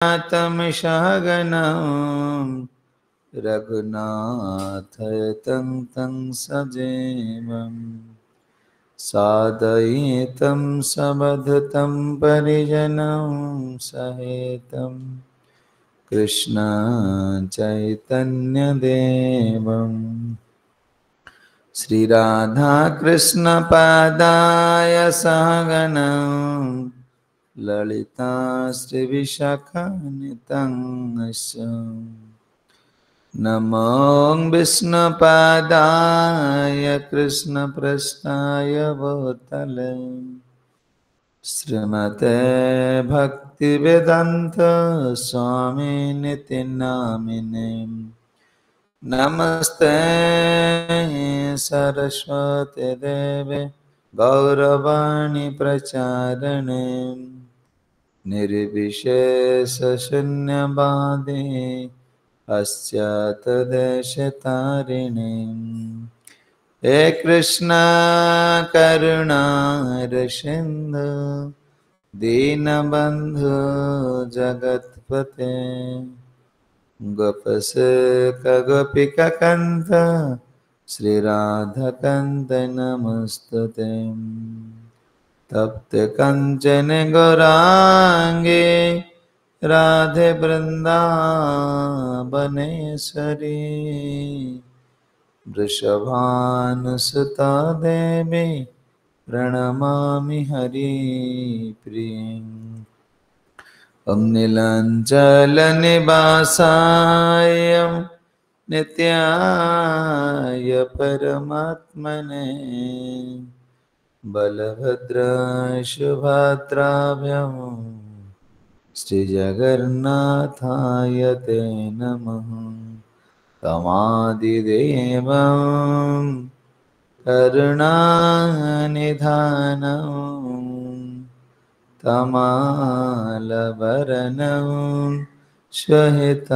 तमिषगणं रघुनाथयतं तं सजीवं सादयितं सवधतं परिजनं सहितं कृष्ण चैतन्यदेवं श्रीराधा कृष्ण पादाय सहगणं ललिता श्रीविशाखान्वितं नमो विष्णुपादाय कृष्णपृष्ठाय भूतले श्रीमते भक्तिवेदान्त स्वामिनिति नामिने नमस्ते सरस्वती देवे गौरवाणी प्रचारिणे निर्विशेषशून्यवादी पश्चात्देशतारिणे हे कृष्णा करुणा सिन्धु दीनबन्धु जगत्पते गोपिकान्त श्रीराधाकान्त नमस्तुते तप्त कंचन गौरांगे राधे वृंदावनेश्वरी वृषभानुसुता देवी प्रणमामि हरिप्रिये ॐ नीलाञ्चलनिवासाय नित्याय परमात्मने बलभद्राय सुभद्राभ्यां श्रीजगन्नाथाय ते नमः तमादिदेवं करुणानिधानं तमालवरणं श्वेतावतारम्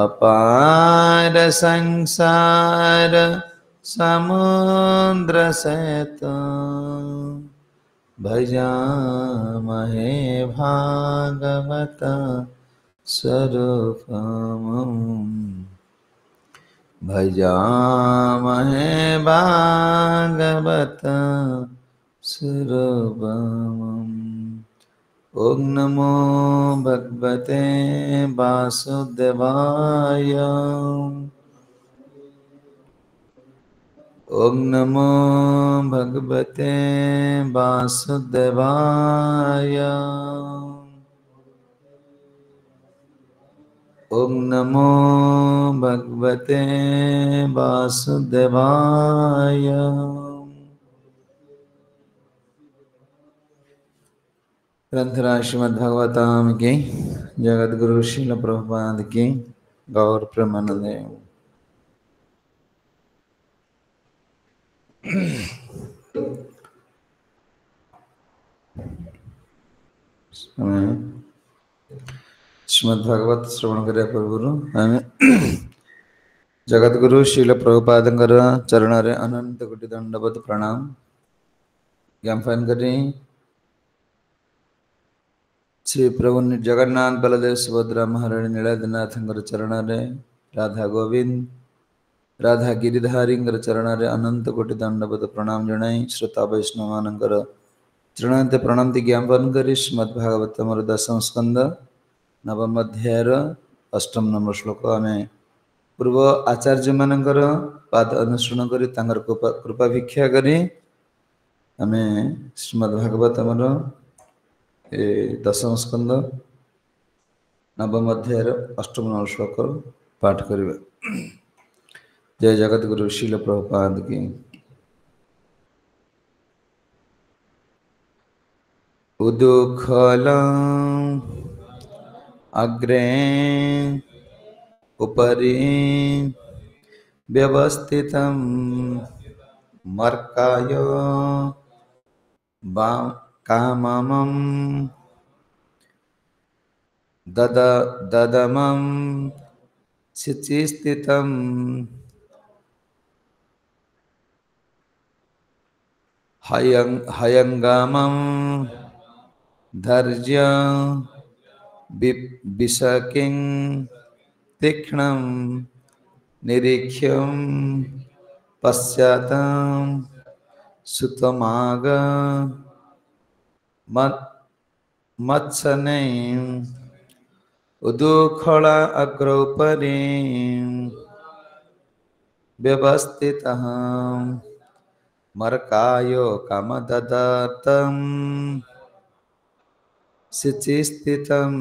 अपार संसार समुद्रसेतुं भजामहे भागवत स्वरूपम् भजामहे भागवत स्वरूपम् ॐ नमो भगवते वासुदेवाय ॐ नमो भगवते वासुदेवाय ॐ नमो भगवते वासुदेवाय ग्रंथराज श्रीमद्भागवतम की जगद्गुरु श्रील प्रभुपाद की गौर प्रेमानंदे श्रीमद्भागवत श्रवण करिया पूर्व आम जगद्गुरु श्रील प्रभुपाद चरण रे अनंत कोटि दंडवत प्रणाम ज्ञापन करें श्री प्रभु जगन्नाथ बलदेव सुभद्रा महाराणी नीलाद्रिनाथ चरण रे राधा गोविंद राधा गिरिधारी चरण रे अनंत कोटि दंडवत प्रणाम जनाई श्रोता वैष्णव मानकर चरणते प्रणति ज्ञापन करी श्रीमद्भागवत मोर दशम स्कंद नवम अध्यायर अष्टम नंबर श्लोक आम पूर्व आचार्य मानकर पाद अनुसरण करी कृपा भिक्षा करी आम श्रीमद्भागवत मोर दशम स्कंद नवम अध्यायर अष्टम नंबर श्लोक पाठ करिबा। जय जगद्गुरु श्रील प्रभुपाद की। उदुखलम् अग्रे उपरि व्यवस्थितं मर्काय काममं ददमं शुचिस्थितं हयंगमं धैर्य विशकिं तीक्ष्णं निरीक्ष्यं पश्चातां सुतमाग मत्सनें उदुखला अग्रोपरि व्यवस्थितः मर्कायो कामददातं शिचिस्थितं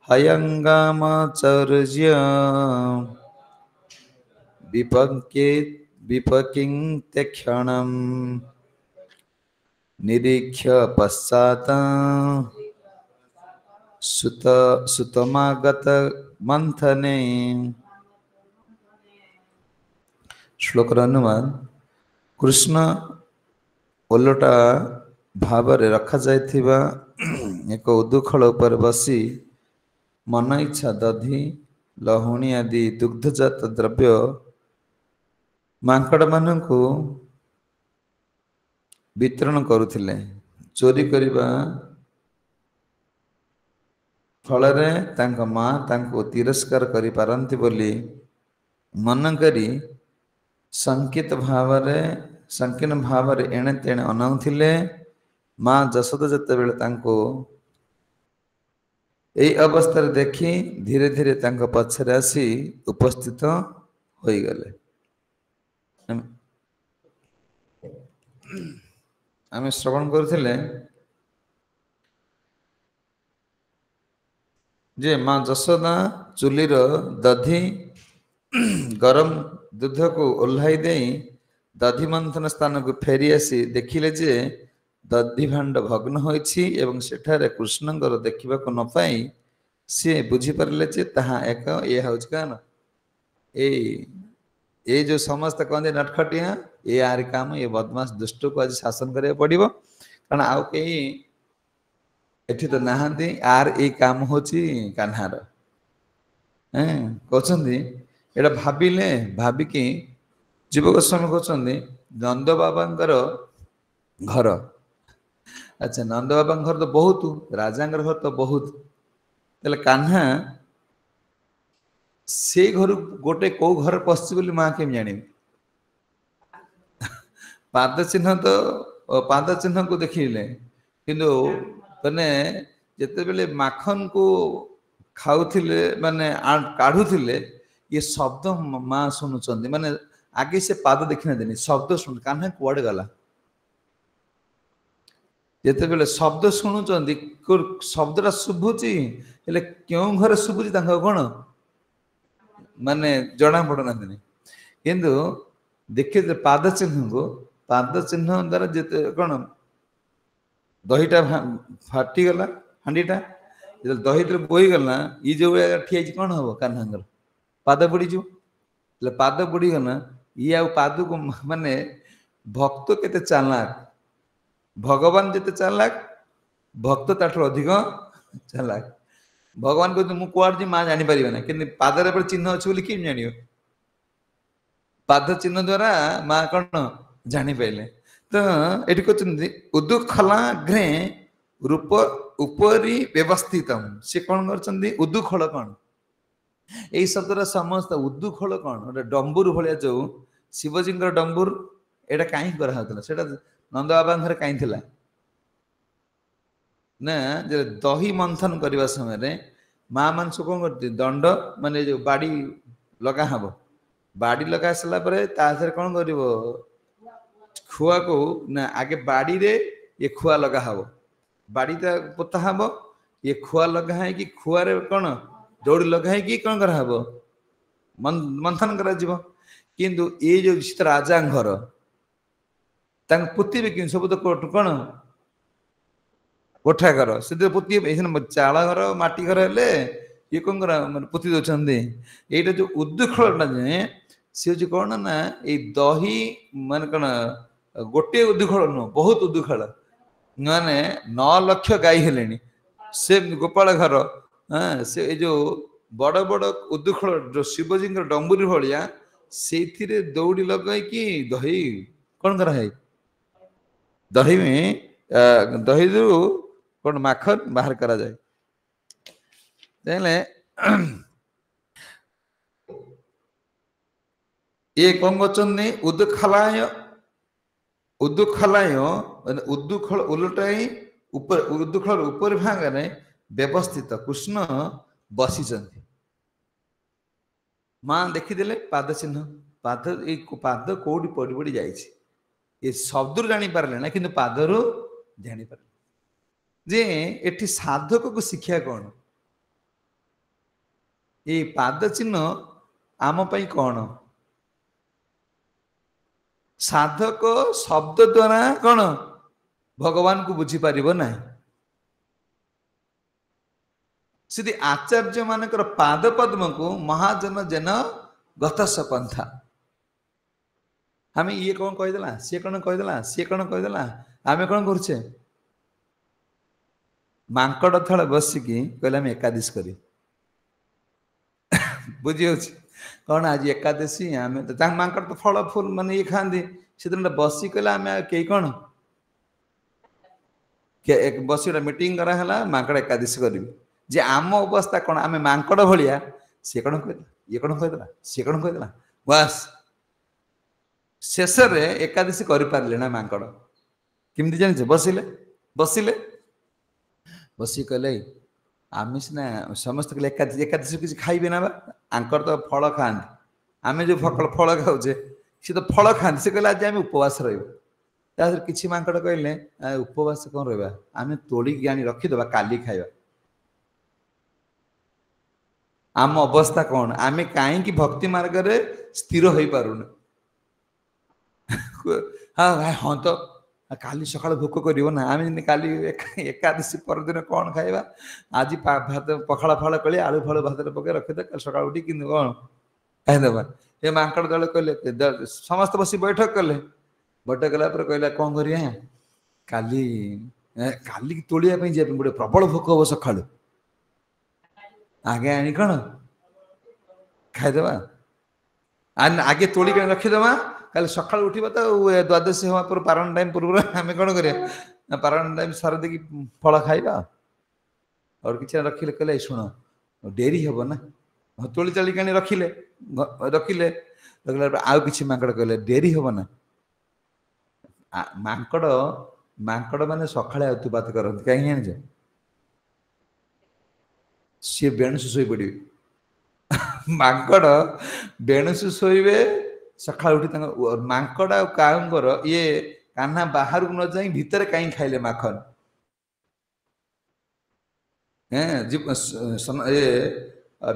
हयंगामचर्य विपकिं त्यक्षणं निरीक्ष्य पश्चात् सुतमागत मंथने। श्लोकर अनुवाद कृष्ण ओलटा भावरे रखा जाइथिबा एक उदुखल उपर बसी मन इच्छा दधि लहुणी आदि दुग्धजात द्रव्य मांकड़ मानकु वितरण करुथिले। चोरी करिबा फलरे तांक मां तांको तिरस्कार करि पारंती बोली मन करी संकीर्ण भावरे एणे तेणे अनाउथिले। मां जशोदा जते बेले तांको एई अवस्था देखी धीरे धीरे तांको पछरे आसी उपस्थित होई गले। आमे श्रवण करथिले जे मां जशोदा चुलीर दधी गरम दूध को ओह्लाई दे दधी मंथन स्थान को फेरी आसी देखिले जे दधी भांड भग्न होइछि एवं सेठारे कृष्णंकर देखिबा को न पाई से बुझी परले जे ताहा एक ए हउछ कान ए जो समस्त कहते नटखटिया ए आर काम ए बदमाश दुष्ट को आज शासन करे पड़िबो कारण आउ केही एठी तो नहांती आर ए काम होची कान्हार कहते एटा भाविले भाविकी जीव गोस्वामी कहते नंद बाबांकर घर अच्छा नंद बाबा घर तो बहुत राजांगर घर तो बहुत तेल कान्हा से घर गोटे कौ घर पशि बोली माँ केम जानी पाद चिन्ह तो पाद चिन्ह को देखिले किंतु माने जेते बेले माखन को खाउथिले माने काढुथिले ये शब्द माँ शुणुचंदी माने आगे से पाद देखि न देनी शब्द शुण कान्हा कुआडे गला जेते बेले शब्द शुणुचंदी शब्दटा शुभुची हेले क्यों घर शुभुची तांका कोन माने जणा पड़ना दिनी किंतु देखिए पाद चिन्ह द्वारा जेते कोन दहीटा फाटी गला हांडीटा जब दही तो बोई गला ये जो ठिया कौन हम कान्हांगर पाद बुड़ी जो पाद बुड़ी गला ये आ पाद को माने भक्त केते चालाक भगवान जेते चालाक भक्त ताठर अधिक चालाक भगवान को मु कुआर जी मां जानि परिबे ना किंतु पादरे पर चिन्ह अछि बोली किम जानियो पाद चिन्ह द्वारा मां कोन जानि पाइले तो एठी कहते उदुखला घ्रे रूप उपरी व्यवस्थितम से कौन करछंदी उदुखल कौन एई शब्दर समस्त उदुखल कौन गोटे डंबुर भलिया जो शिवजींकर डंबुर एटा काई करा हतला सेटा नंद बाबा घर काई थिला ना जे दही मंथन करबा समय रे मां मानस कोन करती दंड माने जो बाड़ी लगा हबो बाड़ी लगा सला परे ता सर कोन करिवो खुआ को ना आगे बाड़ी रे ये खुआ लगा हबो बाड़ी ता पोता हबो ये खुआ लगा है कि खुआ रे कोन दौड़ी लगा है कि कोन करा हबो मंथन करा जीवो किंतु ए जो राजा घर तांग पुती भी कि सब तो कोन कोठा घर से पुती चाला घर माटी घर हेले ये कोन करा माने पुती दोचंदी एटा जो उद्दुखलटा जे से जो कोन ना ए दही माने कोन गोटे उद्दुखल न बहुत उद्दुखल माने 9 लाख गाई हेलेनी से गोपाल घर से जो बड़ बड़ उद्दुखल जो शिवजी डंबुरी भलिया से दौड़ी लगाई कि दही कौन करा है दही में दही कौन माखन बाहर करा जाए। ये कौन करछन्ने उदुखलाय उदुखल उलटाई ऊपर उदुखल ऊपर भागने व्यवस्थित कृष्ण बसी माँ देखीदे पाद चिन्ह पाद पाद कौटी पड़ पड़ जाए ये शब्द जानी पारे ना कि पादर जानी पारे जे एठी साधक को शिक्षा कौन ये पाद चिन्ह आम पाई कौन साधक शब्द द्वारा कौन भगवान को बुझी पारिबो ना सीधी आचार्य मानकर पाद पद्म को महाजन जन गतस पंथा आम ये कौन कहीदेला सी कौन कहीदेला सी कौन कहीदेला आम कौन करुचे मांकड़ थले बसिकी कहले आम एकादशी करी बुझी होची कौन आज एकादशी आम तो मांकड़ तो फल फूल मान ये खाती से दिन बसी कहले आम कई कौन एक बसी मीटिंग कराला मांकड़ एकादशी करी जे आम अवस्था कौन आम मांकड़ भाया सी कौन कहला ये कौन कहीदेला सी कौन कहीदेला बस शेष एकादशी करें ना मांकड़ किमती जानी बसिले बसिले बसी कहले आम सीना समस्त कहले एकादशी एकादशी किसी खाइबे ना आंकर तो फल खाते आम जो फल खाऊे सी तो फल खाते से कहले आज आम उपवास रहा किसी मांकड़ कहले उपवास कौन रहा आम तोड़िकी आनी रखीदे काली खाइबा आम अवस्था कौन आम कहीं भक्ति मार्ग रे स्थिर हो पारुना हाँ भाई हाँ तो काली सका भोक कर ना आम काली एकादशी परदिन कौन खाइबा आज भात पखाड़ फाड़ कले आलू फल भात पकड़ रखीदे सका उठी कि कौन खाईदे ये मांकड़ दल कहले समस्त बस बैठक कले बैठक कला कहला कौन करिया काली काली तोड़िया गोटे प्रबल भोक हम सका आगे आनी कौन खाईदे आगे तोड़िक रखीदे कल सका उठा तो द्वादशी हवा पर पारण टाइम पूर्व आम कौन कर पारण टाइम सार दे फल खाइबा और किसी रखिले कहले शुण डेरी हम ना तोली चालिक रखिले रखिले आउ किसी मांकड़ कहले डेरी हम ना मांकड़ मांकड़ माने सकाଳେ अतुपात करते कहीं जान सी बेणुसु शोई पड़े मांकड़ बेणुसु शोबे सका उठी मांकड़ आ काउंकर ये कान्हा बाहर को न जाई भीतर कहीं खाइले माखन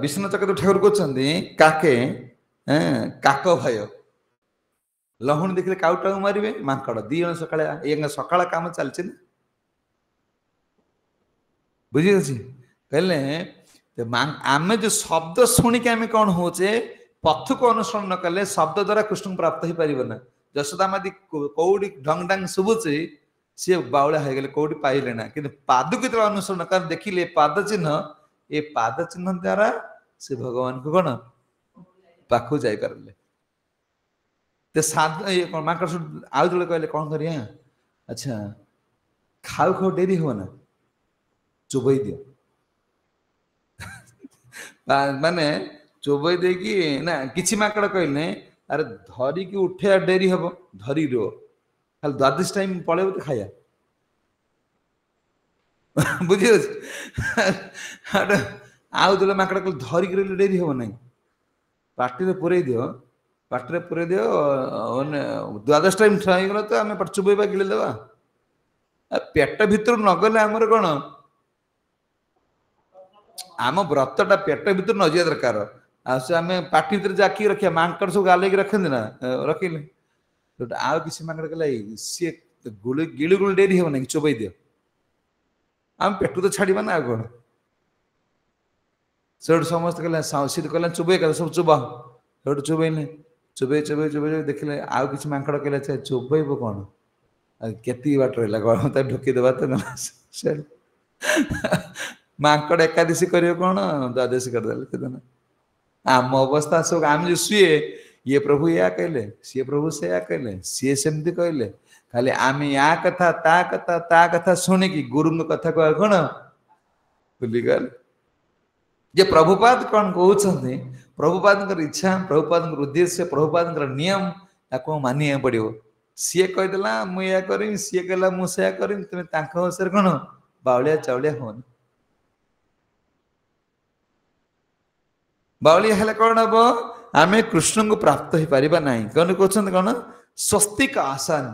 विष्णु चक्रवर्ती ठाकुर कहते काके काक भय लहुण देखिले काउटा मारे मांकड़ दी जन सका सका काम चलती ना बुझी कहले आम जो शब्द शुणिक आम कौन होचे पथ को अनुसरण न कले शब्द द्वारा कृष्ण प्राप्त हो पार ना यशोदा मादी कौड़ी ढंग ढंग शुभुचे सी बाउला हो गले कौटी पाइले ना कि पाद को अनुसरण कर देखिले पाद चिन्ह ये पाद चिन्ह द्वारा से भगवान को कौन पाखु जाई पारे तो साध मांकड़ आउ जो कहले कौन करिया अच्छा खाऊ खाऊ डेरी हो ना चुबई दियो माने चोबई देकी ना किसी मांकड़ कहले अरे धरिकी उठे डेरी हम धरी रो खाली द्वादश टाइम पड़े तो खाया बुझी आउ जो मांकड़ कहले धरिकी रही डेरी हम ना पार्टी पूरे दियो पार्टी पूरे दियो द्वादश टाइम गला तो आम चुबईबा गिड़देवा पेट भीतर नगले आमर कौन आम व्रतटा पेट भीतर न जा दरकार आम पार्टी भीतर जाकी रखिया मांकड़ सब गाल रखते ना रखिले आउ किसी मांकड़ कहला सी गिड़ गुड़ डेरी हम ना चोबई दियो आम पेटू तो छाड़ा ना कौन से समस्त कहला सी कहला चुबई कर सब चुबा से चुबईले चुबई चुबई चुबई देखिले आउ किसी मांकड़ कहला चुबईब कौन केती बाट रहा कौन ढुकीदेवा तो मांकड़ एकादशी करियो कौन द्वादशी करदे आम अवस्था सब आम जो शुए ये प्रभु या कहले सी प्रभु से या कहले सी सेमती कहले खाली आम या कथा ता कथा शुणिकी गुरु कथा को कौन भूलीगल जे प्रभुपाद कौन कहते प्रभुपाद इच्छा प्रभुपाद उद्देश्य प्रभुपाद नियम ताको मानिया पड़ो सी कहीदेला मुझे करी सी कहला मुझे करी तुम अनुसार कौन बाउलिया चाउलिया होनी बाउलिया हेल्ला कौन हम आम कृष्ण को प्राप्त हो पार ना कौन कहते कौन स्वस्तिक आसान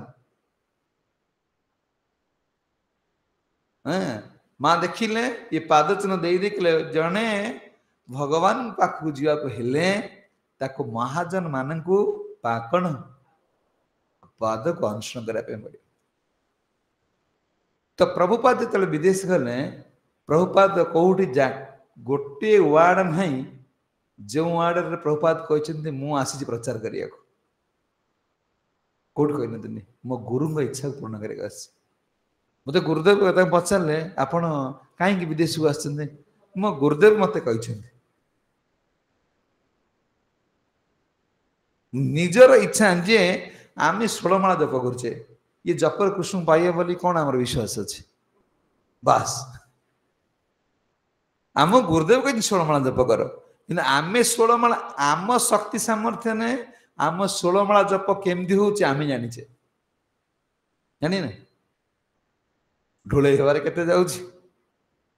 माँ देखिले ये पाद चिन्ह दे देखिले जड़े भगवान पाखक जावाक हेले ताको महाजन मान को कौन पाद को अनुसरण करने पड़े तो प्रभुपाद जो विदेश गले प्रभुपाद कौटी जा गोटे वार्ड ना जो वार्ड प्रभुपाद कहते मु आसी प्रचार करने कौट कही मो गुरु इच्छा पूर्ण करने मत गुरुदेव कथा पचारे आपण कहीं विदेश को आसते मो गुरुदेव मत कही निजर इच्छा जे आम 16 माला जप करे ये जपर कृष्ण पाइबा बोली कौन आम विश्वास अच्छे बास आम गुरुदेव कहीं 16 माला जप कर कि आम 16 माला आम शक्ति सामर्थ्य ने आम 16 माला जप केमती होमें जानीचे जानी ना ढोल हबार के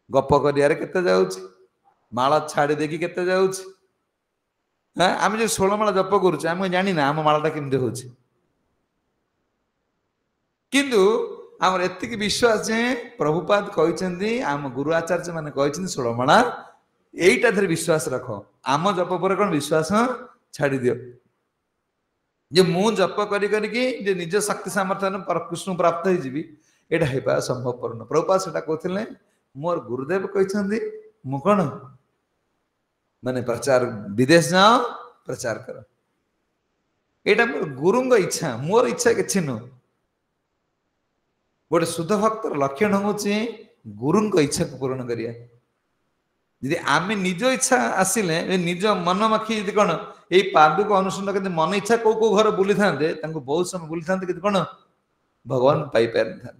गप कर माला छाड़ी देखी के आम जो 16 माला जप करुचे आम जानी ना आम मालाटा केमती हो किंतु आम एति विश्वास जे प्रभुपाद कहते आम गुरु आचार्य मैंने कहते 16 माला यहीटा धर विश्वास रख आम जप पर कौन विश्वास छाड़ी दियो जे मु जप करके निज शक्ति सामर्थ्य कृष्ण प्राप्त हो एटा है संभवपर न प्रभुपाद से कहते मोर गुरुदेव कहते मु कौन माने प्रचार विदेश जाओ प्रचार कर एटा मोर गुरु इच्छा मोर इच्छा किसी नु गोटे शुद्ध भक्तर लक्षण हूँ गुरु इच्छा को पूर्ण करिया यदि आम निज इच्छा आसिले निज मन माखी यदि कौन यही पाद को अनुसरण करते मन इच्छा कौ कौ घर बुली था बहुत समय बुली था कि कौन भगवान पाई पार था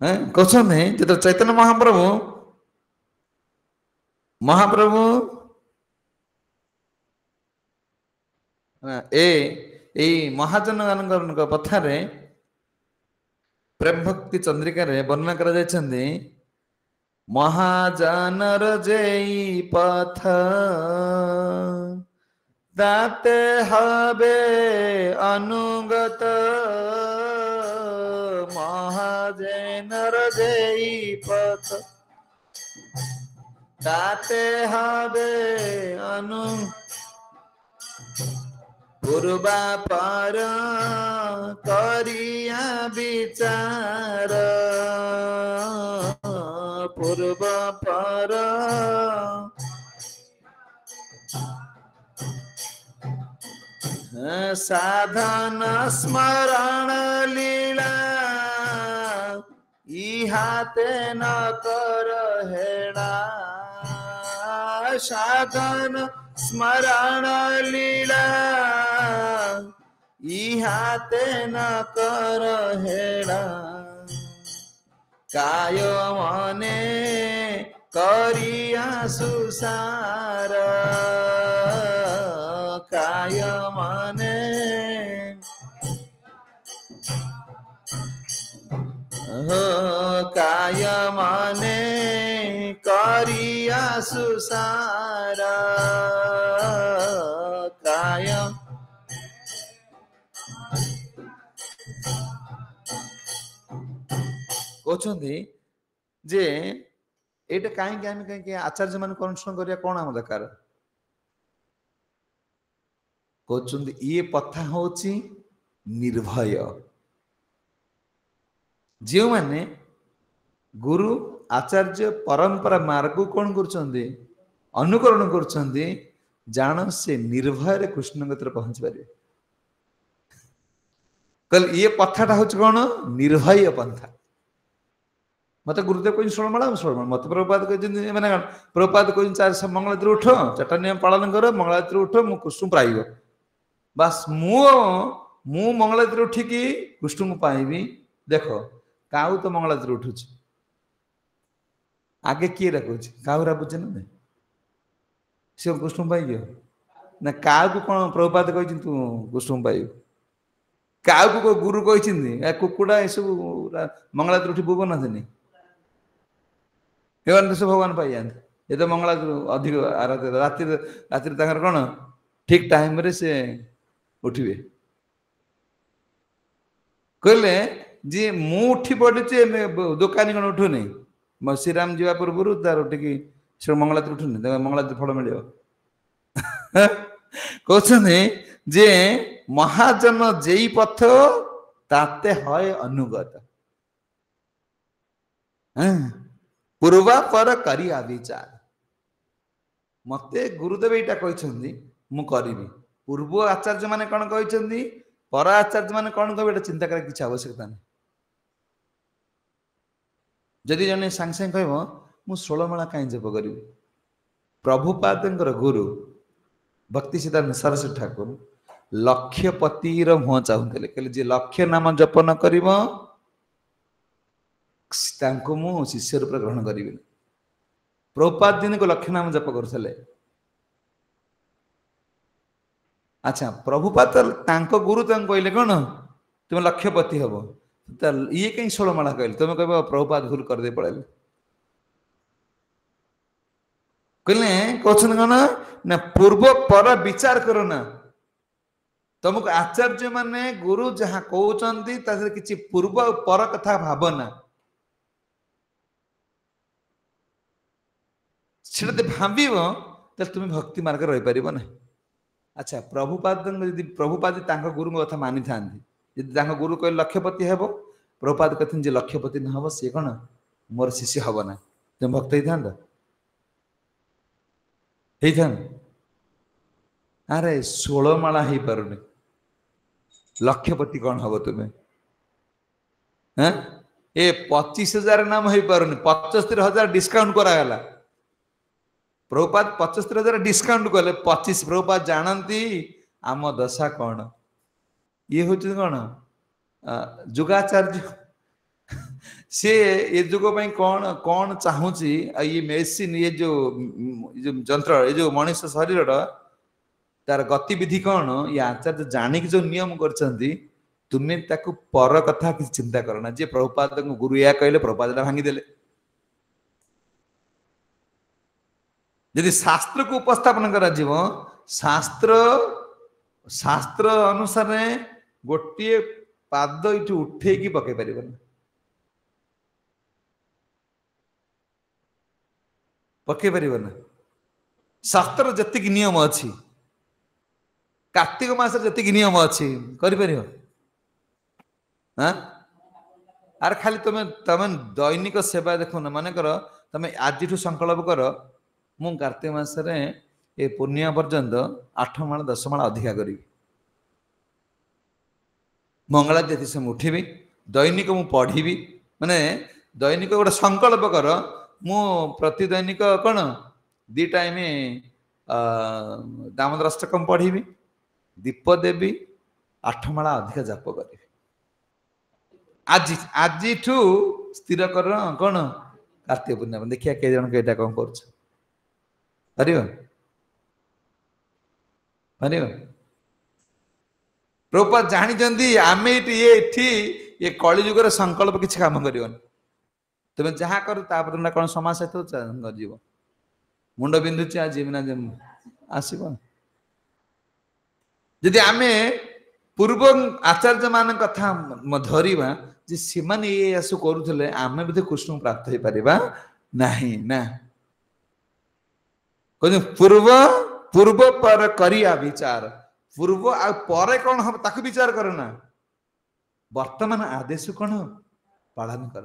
कहते जो चैतन्य महाप्रभु महाप्रभु ए महाजन मान कथार प्रेम भक्ति चंद्रिका वर्णना कर महाजनर जेई पथ दाते हबे अनुगत महाजनर जेई पथ दाते हबे अनु पूर्वा पार करिया विचार पूर्व पार साधन स्मरण लीला इहाते न कर हेड़ा साधन स्मरण लीला इहाते न कर हेड़ा काय मने करिया सुसार काय मने काय मने करिया सुसार काय कहते जे एटा कहीं आचार्य मान अनुसरण करिया कौन आम दरकार कहते ये पथा होची निर्भय जो माने गुरु आचार्य परंपरा मार्ग कौन कर अनुकरण कर जान से निर्भय कृष्ण गतिर पहुंच पारे कल ये पथाटा हूँ कौन निर्भय पंथा मत गुरुदेव कह 16 माला मत प्रभुपाद कहते मैंने प्रभुपाद कह 4 मंगलती उठ 4टा नियम पालन कर मंगलती उठ मु कृष्ण पाइब बास मु मंगलाती उठिकी कृष्ण को पाइबी देख काऊ तो मंगलाती उठू आगे किए डाकुच काऊ राबुचे ना सी कृष्ण पाई ना का कौन प्रभुपाद कही तू कृष्ण पाइबू क्या गुरु कही कुकुड़ा ये सब मंगलाती उठी बुब ना सब भगवान पाई जाते ये तो मंगला अधिक आराध्य राति राति कौन ठीक टाइम रे से उठिबे कहले जी मु उठी पड़ी दुकानी कौन उठुनी श्रीराम जीवा पूर्व तार उठिकी से मंगलाती उठुनी मंगलाती फल मिल कहते जे महाजन जेई पथ ताते हय अनुगत पूर्वा पर करिया विचार मते गुरुदेव एटा कहते मु करी पूर्व आचार्य माने कौन कहते पर आचार्य माने कौन कह चिंता कर किसी आवश्यकता नहीं जदि जने सांग सांग कह मु 16 माला कहीं जप करी प्रभुपाद गुरु भक्ति सिद्धांत सरस्वती ठाकुर लक्ष्यपतिर मुह चाहूले कहले जे लक्ष्य नाम जप न कर मु शिष्य रूप ग्रहण करी प्रभुपाद दिन को लक्ष्य नाम जप करते अच्छा प्रभुपाद गुरु कहले कौन तुम लक्ष्यपति हम ये कहीं 16 माला कहले तुम कह प्रभुपाद भूल कर दे पड़े कहले कौन ना पूर्व पर विचार करो ना तुमको आचार्य माने गुरु जहाँ कहते किसी पूर्व पर कथा भावना भाव तो तुम भक्ति मार्ग रही पार ना अच्छा प्रभुपाद प्रभुपाद गुरु कथा मानी था गुरु कह लक्ष्यपति हे प्रभुपाद कहते लक्ष्यपति न हम सी कौन मोर शिष्य हम ना तुम भक्त ही अरे 16 माला हो पारुनी लक्ष्यपति कौन हम तुम्हें ए 25,000 नाम हो पारुनी 75,000 डिस्काउंट करागला प्रभुपाद 75,000 डिस्काउंट कले 25 प्रभुपाद जानती आम दशा कौन ये हूँ कौन जुगाचार्य सी ये जुग कौन कौन चाहूँगी ये मेसीन ये जो जंत्र ये जो मनुष्य शरीर तार गतिविधि कौन ये आचार्य जानिक जो नियम कर तुम्हें ताकू पर कथा किसी चिंता करना जे प्रभुपाद गुरु या कहले प्रभुपाद भांगीदेले यदि शास्त्र को उपस्थापन करा शास्त्र शास्त्र अनुसार गोटे पाद ये उठे पकई पार पकई पार ना शास्त्र जी नियम अच्छी कार्तिक मास जी नियम अच्छी कर आर खाली तुम तुम दैनिक सेवा देख ना मन कर तुम आज संकल्प कर मु कार्तिक मासरे ए पूर्णिमा पर्यंत 8 माला 10 माला अधिका करी मंगला देती से उठिबी दैनिक मु पढ़ी माने दैनिक गोटे संकल्प कर मु प्रति दैनिक कौन 2 टाइम दामोदराष्टकम पढ़ी दीप देवी 8 माला अधिका जाप करी आज आज स्थिर कर कौन कार्तिक पूर्णिमा देखिए कई जन के कौन कर प्रभुपाद जानी आम ये कलिजुग संकल्प किसी काम कर तुम जहाँ कर कौन समाज सहित कर मुंड बिंधुचे आज आसब जदि आम पूर्व आचार्य मान कथा धरिबा जे सिमाने ये आसु करुले आम भी कृष्ण प्राप्त हो पारिबा नहीं ना कहते पूर्व पूर्व पर करिया विचार पूर्व आ पर कौन हम ताकू विचार करना वर्तमान आदेश कौन पालन कर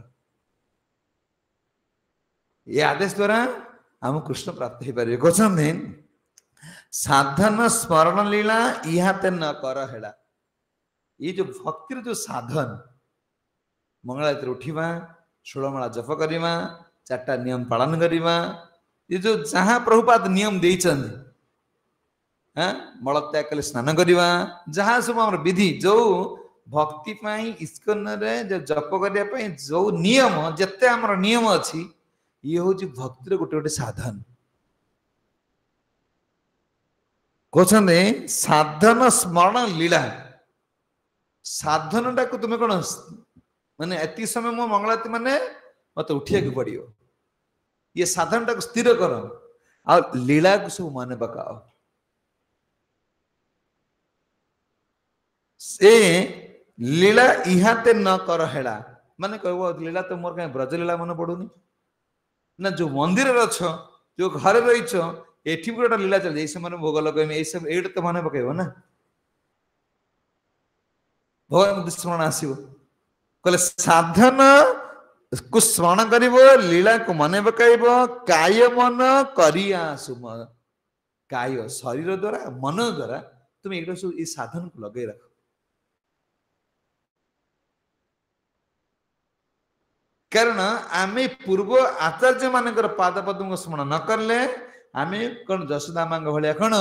ये आदेश द्वारा हम कृष्ण प्राप्त हो पारे कहते साधन स्मरण लीला इहाते न कर हेला ये जो भक्तिर जो साधन मंगला उठा 16 माला जप करवा 4टा नियम पालन करवा ये जो जहाँ प्रभुपाद नियम देइछन हाँ मलत्याग कले स्नान करवा जहाँ सब आम विधि जो भक्ति पाई इस्कन रे जो जप करने पाई जो नियम जिते आमर नियम अच्छी ये हूँ भक्तिर गोटे गोटे साधन कहते साधन स्मरण लीला साधन टाक तुम्हें कौन माने एति समय मो मंगलाती माने मत उठिया को पड़ियो ये साधन टाक स्थिर कर आ लीला को सब माने पकाओ से लीला इहाते न कर हेला माने कहबो लीला तो मोर कहीं ब्रज लीला मन पड़ुनी ना जो मंदिर अच्छ जो घर रहीच एठी गोटे लीला चल जाई से माने भोग लगेमे ए सब एड तो माने पकेबो ना भगवान स्मरण आसीबो कहले साधन को स्मरण करिबो लीला को माने पकाइबो काय मन करिया सुम काय शरीर द्वारा मन द्वारा तुम एटा सब ई साधन को लगे रखो कारण आमे पूर्व आचार्य मानकर पाद पद्म को स्मरण न करले आमे कौन जशोदा मांग भलिया कौन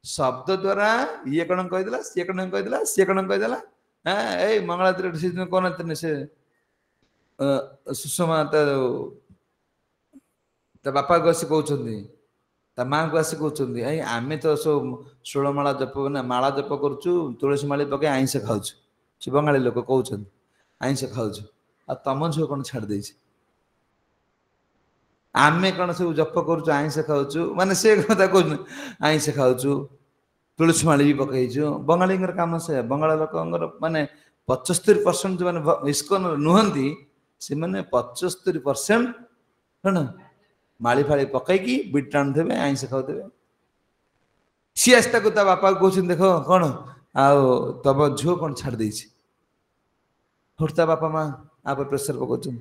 शब्द द्वारा ये कौन कहिदला से कौन कहिदला से कौन कहिदला हां ए मंगलातिर से कोन तने से सुषमा त बापा को से कहउछंदी त मां को से कहउछंदी ए आमे तो सब 16 माला जप ना माला जप करछु तुलसी माली पके आइंस खाउछु से बंगाली लोक कहउछंदी आइंस खाउछु आ तम झो कौन छाड़ दे आमे कौन सब जप करुचु आइंस खाऊचु माने से कथा कहूँ आइंस खाऊचु तुलसी माली भी पकईचु बंगाली काम से बंगाल लोक माने 75% जो माने इस्कन नुहंती से माने 75% कौन माली फाली पकईकी बिट टाण देबे आइंस खाउदेबे सी आस्ता को ता बापा कहउछन देखो कौन आ तब झो कौन छाड़ देछि होरता बापा मां आप प्रेशर पकाउछन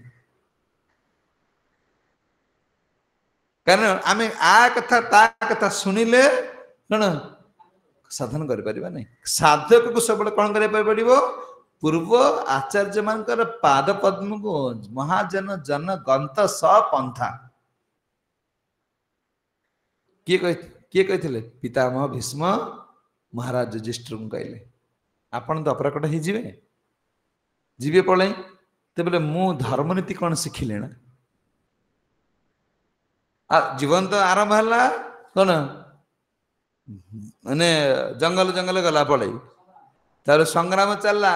कारण आमे आ कथा ता कथा सुनिले कौन साधन कर परिबा नहीं साधक को सब कौन करे पड़िबो पूर्व आचार्य मानकर पाद पद्म को महाजन जन गंत स पंथा किए कहिथिले पितामह भीष्म महाराज युधिष्ठिर को कहले आपण तो अपरकट ही जीवे पळे ते बोले मु धर्मनीति कौन शिखिले ना जीवन तो आरंभ है कौन माने जंगल जंगल गला पड़े तार संग्राम चलला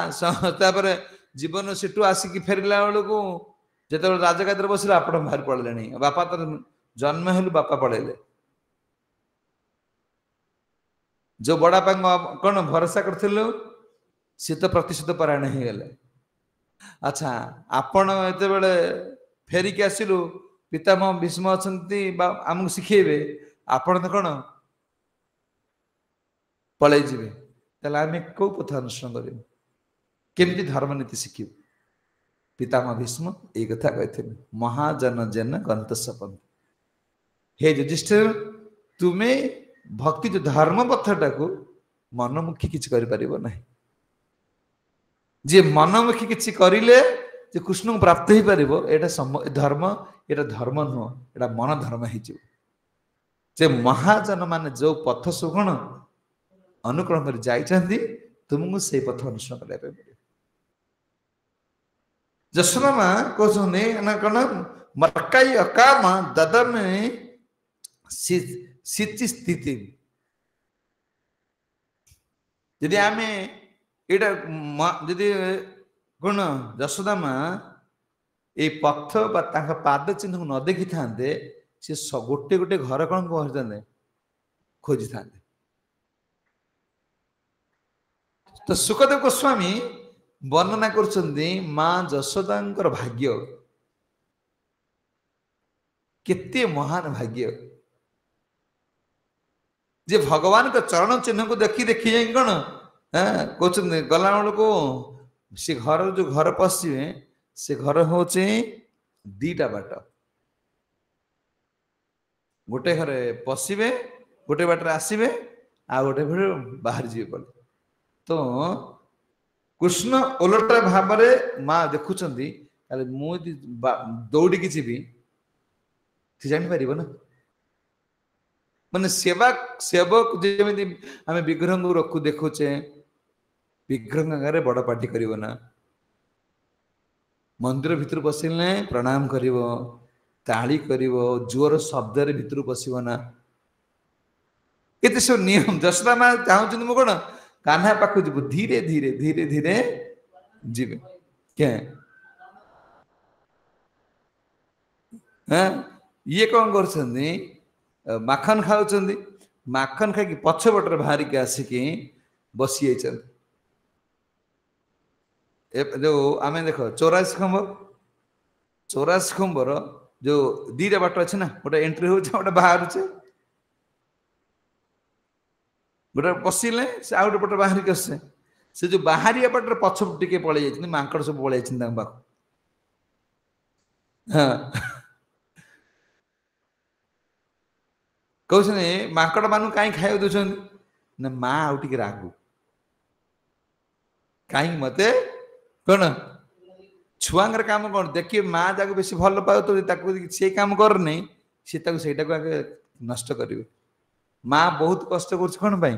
तापर जीवन सेठू आसिक फेरला बेलू जो राजगादी बसले आप बाहर पड़े बापा तो जन्म हेलु बापा पड़ेले जो बड़ापा कौन भरोसा करथिलु सी तो प्रतिशोध परायण हो गले अच्छा आपण एते बेले फेरिक आसिलु पितामह भीष्म अछंती आमको शिखेबे आपण तो कौन पलै जिवे तले आमे को पथ अनुसरण करियो केमती धर्मनीति शिखियो पितामह भीष्म ए कथा कहथिले महाजन जन गंतसपन हे युधिष्ठिर तुम्हें भक्ति जो धर्म पथटा को मनमुखी किछि करि परिबो नाही जे मनमुखी किछि करिले जे कृष्ण को प्राप्त ही पारिबो एटा धर्म एटा धर्म नुह एटा मन धर्म ही जे महाजन माने जो पथ सुगण अनुकरण कर जाइछंती तुमको से पथ अनुसरण करबे पड़िबो जसनमा कोसने ना कन मरकाई अकाम ददमे सिद्धि स्थिति यदि आमे एटा यदि कौन जशोदा मां ए पथ पाद चिन्ह को न देखी था सी गोटे गोटे घर कौन कहते खोजी था तो सुखदेव गोस्वामी वर्णना कर मां जशोदा भाग्य केते महान भाग्य जे भगवान का चरण चिन्ह को देखी देखी जाए कौन कहते गला को से घर जो घर पशिवे से घर हूँ दीटा बाट गोटे घर पशिवे गोटे बाटर आसवे आ गोटे बाहर जी पड़े तो कृष्ण ओलटा भाव माँ देखुं मुझे दौड़ी जी सी जापर ना ମାନେ सेवा सेवक जेमिति आमे विग्रह को रखु देखुचे विग्रह आगे बड़ पार्टी करिवो ना मंदिर भितर पसिले प्रणाम करिवो ताली करिवो जोर शब्द रे भितर पसिवो ना एते सब नियम जसरा मा चाहू मु कोन कान्हा पाखु जीव धीरे धीरे धीरे धीरे जीवे के हाँ ये कौन करछन्दी माखन खाउछन्दी माखन खाई पछ बटर बाहर के आसिकी बसी जाइछन जो आमे देखो 84 खंबर जो दीटा बाट अच्छे ना गोटे एंट्री हो गोटे बाहर गोटे पशिले से आउ गोटे पट बाहर के आसे से जो बाहरिया पटर पछ टिके पळै जाइछन मांकड़ सब पळै जाइछन तांग पाख हाँ कहछने मांकड़ मानु काई खाइ दोछन ना मा आउ टिके रागु काई मते कोन छुआंगर काम कोन देखिए माँ जाको बेसी भल पाउ तो ताको से काम कर नै से ताको सेटा को आगे नष्ट करिवो माँ बहुत कष्ट करछ कोन भाई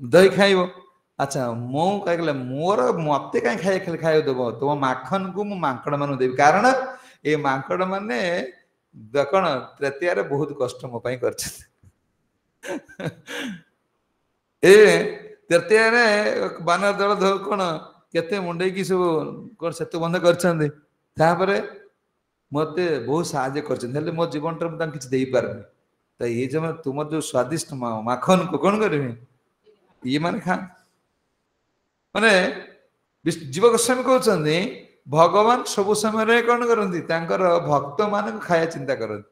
दही खाइबो अच्छा मो कहले मोर मते काई खाइ खाइ खाइ देबो तो माखन को मु मांकड़ मानु देबी कारण ए मांकड़ माने देखण तृतीया रे बहुत कष्ट मो पई करछ ए तृतीया रे बानर दल धो कोन केते मुंडे की सब कोन सेतु बंद करछन्ते तापरे मते बहुत साहाय्य करछन हेले मो जीवन टर म किछ देई पारनी त ये जम तुम जो स्वादिष्ट माखन को कोन करबे ये माने खा माने जीव गोस्वामी कहउछन्ते भगवान सब समय रे कोन करन्ती तांकर भक्त मान खाया चिंता करन्ती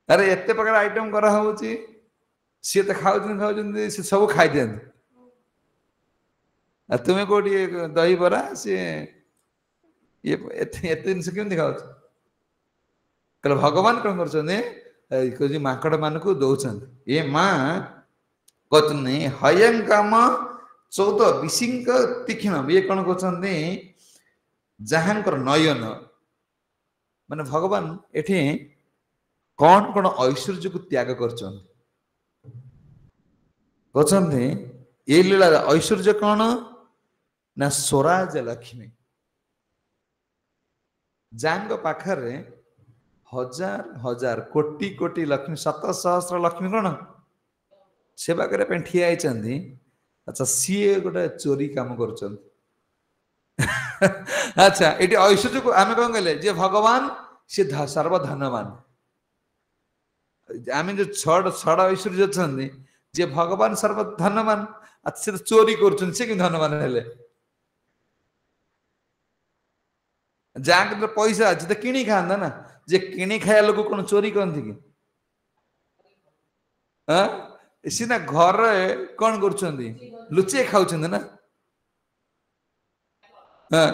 अरे एते प्रकार आइटम करा होउची से त खाउछन से सब खाइ देन तुम्हें कोटी दही बरा से ये एते जिनस केम दिखाउछ कल भगवान कोन करछने कोजी माकड़ मान को दउछन ए मां कतने हयं काम 14 विसिंक तीक्ष्ण ये कोन करछन जहांकर नयन माने भगवान एठी कौन कौन ऐश्वर्य को त्याग करछन कहछन ये लीला ऐश्वर्य कौन ना स्वराज लक्ष्मी जांग पाखरे हजार हजार कोटी कोटी लक्ष्मी 7 सहस्र लक्ष्मी कौन सेवा करे पे ठिया आइचंदी अच्छा सीए गोटे चोरी काम करछन अच्छा एटी ऐश्वर्य को आमे कोन कहले जे भगवान से सर्वधनवान आमे जो छड़ ऐश्वर्य अछंदी जे भगवान सर्वधनवान अच्छा चोरी करछन से कि धनवान हेले जाके पैसा अच्छे तो किणी खांदा ना जे किणी खाया लोग कौन चोरी करती कि सीना घर कौन कर लुचे खाऊं ना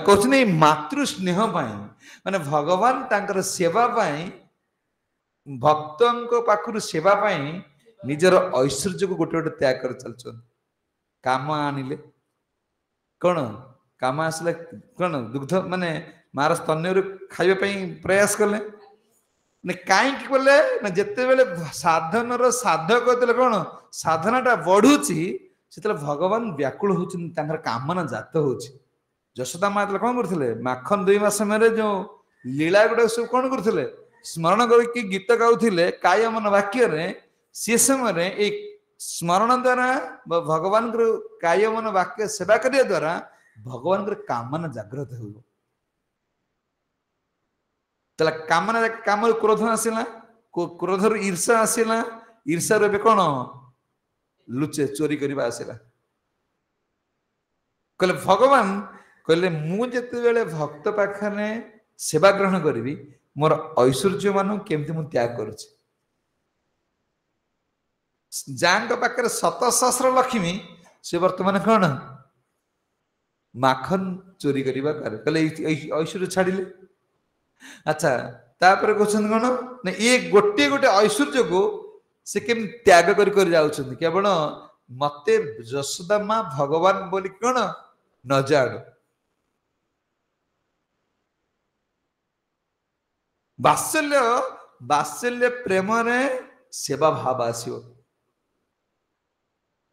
कहते मातृ स्नेह माने भगवान तांकर सेवा भक्तों पाखु सेवा निजर ऐश्वर्य को गोटे गोटे त्याग कर चलछन काम आनिले कौन काम आसले कौन दुग्ध माने मार स्तन्य खाइबा प्रयास कले कहीं कले ना जिते बेले साधन साधक कौन साधनाटा बढ़ुची से भगवान व्याकुल होती कामना जात हो यशोदा माँ कौन करते माखन 2 मास समय जो लीला गुड़ा सब कौन करते स्मरण करके गीत गाउथिले काय मन वाक्य से समय एक स्मरण द्वारा भगवान काय मन वाक्य सेवा करने द्वारा भगवान कामना जागृत हो कामना काम क्रोध आसला क्रोध ईर्षा आसला ईर्षा रे कौन लुचे चोरी करवा आसला कहले भगवान कहले मुझे भक्त पाखने सेवा ग्रहण करी मोर ऐश्वर्य मान केमती मु त्याग करुछि जांग पाखरे 7 सहस्र लक्ष्मी से वर्तमान कौन माखन चोरी करवा कहले ऐश्वर्य छाड़िले अच्छा तापर क्वेश्चन कौन ना ये गोटे गोटे ऐश्वर्य को से केम त्याग कर जाउछन केवल मते यशोदा माँ भगवान बोली कौन न जाड़ वात्सल्य बात्सल्य प्रेम रे सेवा भाव आसियो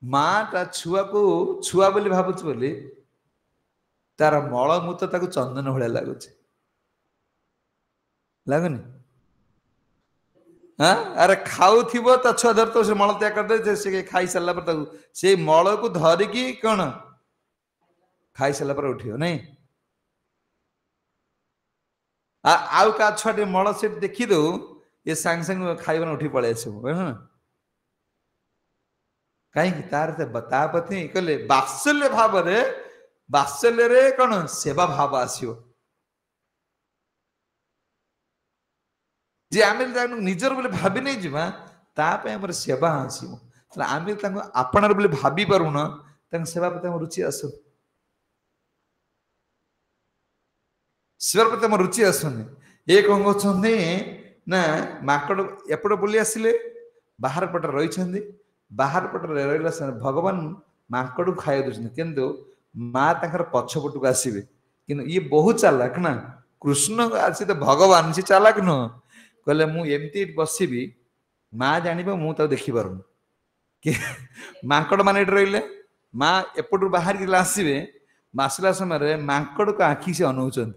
माटा छुआ को छुआ बोली भावुच बोली तार मलमूत्र ताको चंदन भलिया लागुच लागुनी हाँ अरे खाऊ थिबो ता छुआ धर तो से मल त्याग कर दे से खाई सारला पर ताको से मल को धरिकी कौन खाई सारला पर उठियो नहीं आउ का छुआ मल से देखी दो ये सांग सांग खाइबन उठी पळे आछो बुझना कहीं तार ते बता पथि कहले वात्सल्य भाव रे वात्सल्य रे कौन सेवा भाव आसियो जे आमे निजर बोले भाबी नहीं जिमा ता पे हमर सेवा आसियो तला आमे ताको आपणार बोले भाबी पारुन ताक सेवा प्रति हम रुचि आसु सेवा प्रति हम रुचि आसुनी एक अंग छने ना माकड़ एपड़ बोली आसिले बाहर पट रही छंदी बाहर पट रहिला भगवान माकड़ खाइ दउछन किंतु माँ ताकर पछपटू आसबे कि ये बहुत चालाक ना कृष्ण आसी तो भगवान से चालाक न कहले मु एमती बसबी माँ जान मु देखी पार कि माकड़ मान रही माँ एपटू बाहर आसबे आसला समय माकड़ को आखि से अनौन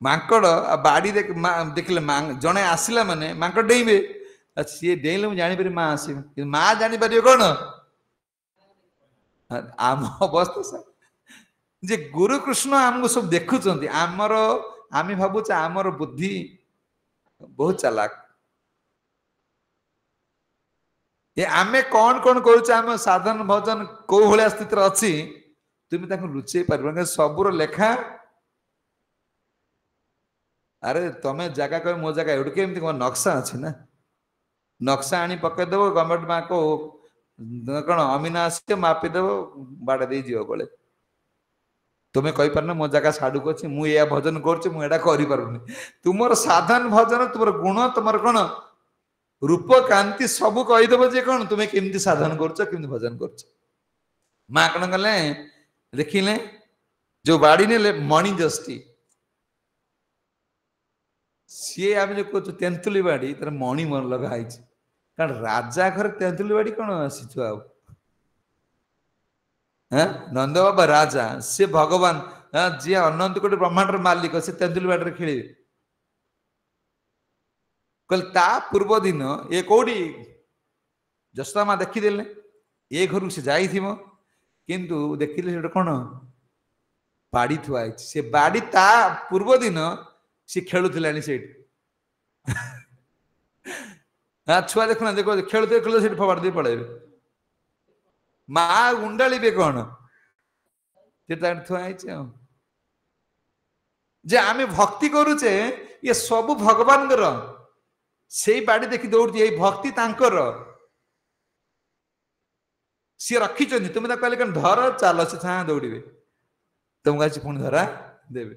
माकड़ बाड़ी देखले जड़े आसला माने माकड़ डेइबे सी डेइले मु जानी पारि माँ आसबे माँ जानी पार कौन आम अवस्था जे गुरु कृष्ण आमको सब देखुं आमर आम भावुच आमर बुद्धि बहुत चालाक ये आमे कौन कौन करुचे साधन भजन कौ भाया स्थित अच्छी तुम्हें लुचई पार सबूर लेखा अरे तमें जगह कह मो जगह एवं केमती नक्शा अच्छी ना नक्शा आनी पकईदेव गवर्नमेंट माँ को कौन अमीना आस मापिदेव बाड़ा दे जीव बड़े तुम्हें कही पार मो जगह साड़ू अच्छी मुझे भजन करूनी तुम साधन भजन तुम गुण तुम कौन रूप कांति सब कहीदेव जे कौन तुम्हें केमती साधन कर भजन कर माँ कौन कले देखिले जो बाड़ी ने मणि जस्टी सी आम जो कहूँ तेंतुली बाड़ी तर मणि मन लगाई कारण राजा घर तेंतुली बाड़ी कौन आसी नंद बाबा राजा से भगवान जी अनंत कोटी ब्रह्मांड मालिक से तेंतुली बाड़ी खेल कल पूर्व दिन ये कौटी जशोदा माँ देखीदे ये घर से जाइ किंतु देखिले कौन बाड़ी थुआ से बाड़ी ता पूर्व दिन सी खेलुला से छुआ देखना देखो खेलते खेलते फबाड़ दे पड़े माँ उंडाड़े कौन थुआई जे आम भक्ति करुचे ये सब भगवान से बाड़ी देखी दौड़ी ये भक्ति तांकर सी रखी तुम्हें कहले कौन धर चल से छा दौड़े तुमको आज पुणी धरा देवे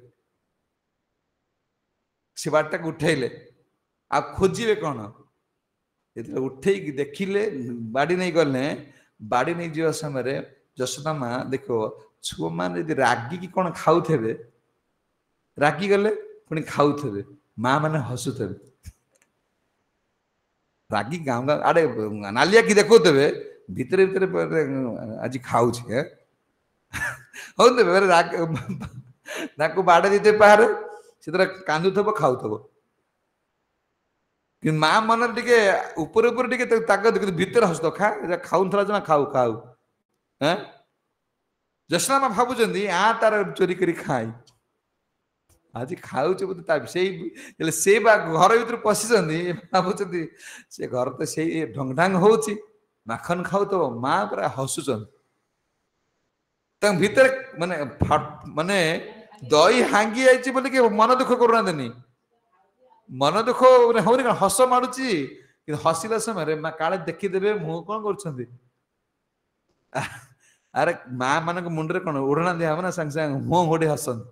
से बाटा को उठेले आ खोजे कौन उठे देखिले बाड़ी नहीं गले बाड़ी नहीं जा समय जशोदा माँ देखो छुआ मान यदि रागी की कौन खाऊ थे रागी गले पुणी खाऊ थे माँ मैंने हसुथे रागी गाँव गाँव आड़े नालिया कि देखो थे भितर भितर आज खाऊ राग बाड़ा दीते पारे से कांदुथब खाऊ कि माँ मन टे ऊपर ऊपर टे भीतर हस खा खाऊ जमा खाऊ खाऊ जशोदा माँ भावुं तार चोरी कर खाई आज खाऊ से घर भर पशि भावुं से घर तो से ढंग ढांग हो माखन खाऊ तो माँ पूरा हसुचन भीतर माने माने दही हांगी जाइए बोले कि मन दुख करूना मन दुख होनी कौन हस मारुची हसिला समय माँ काले देखीदे मुह कौन कर अरे माँ मान मुंडे कौन ओढ़ना दिहब ना सांगे सांगे मुह घोड़ी हसन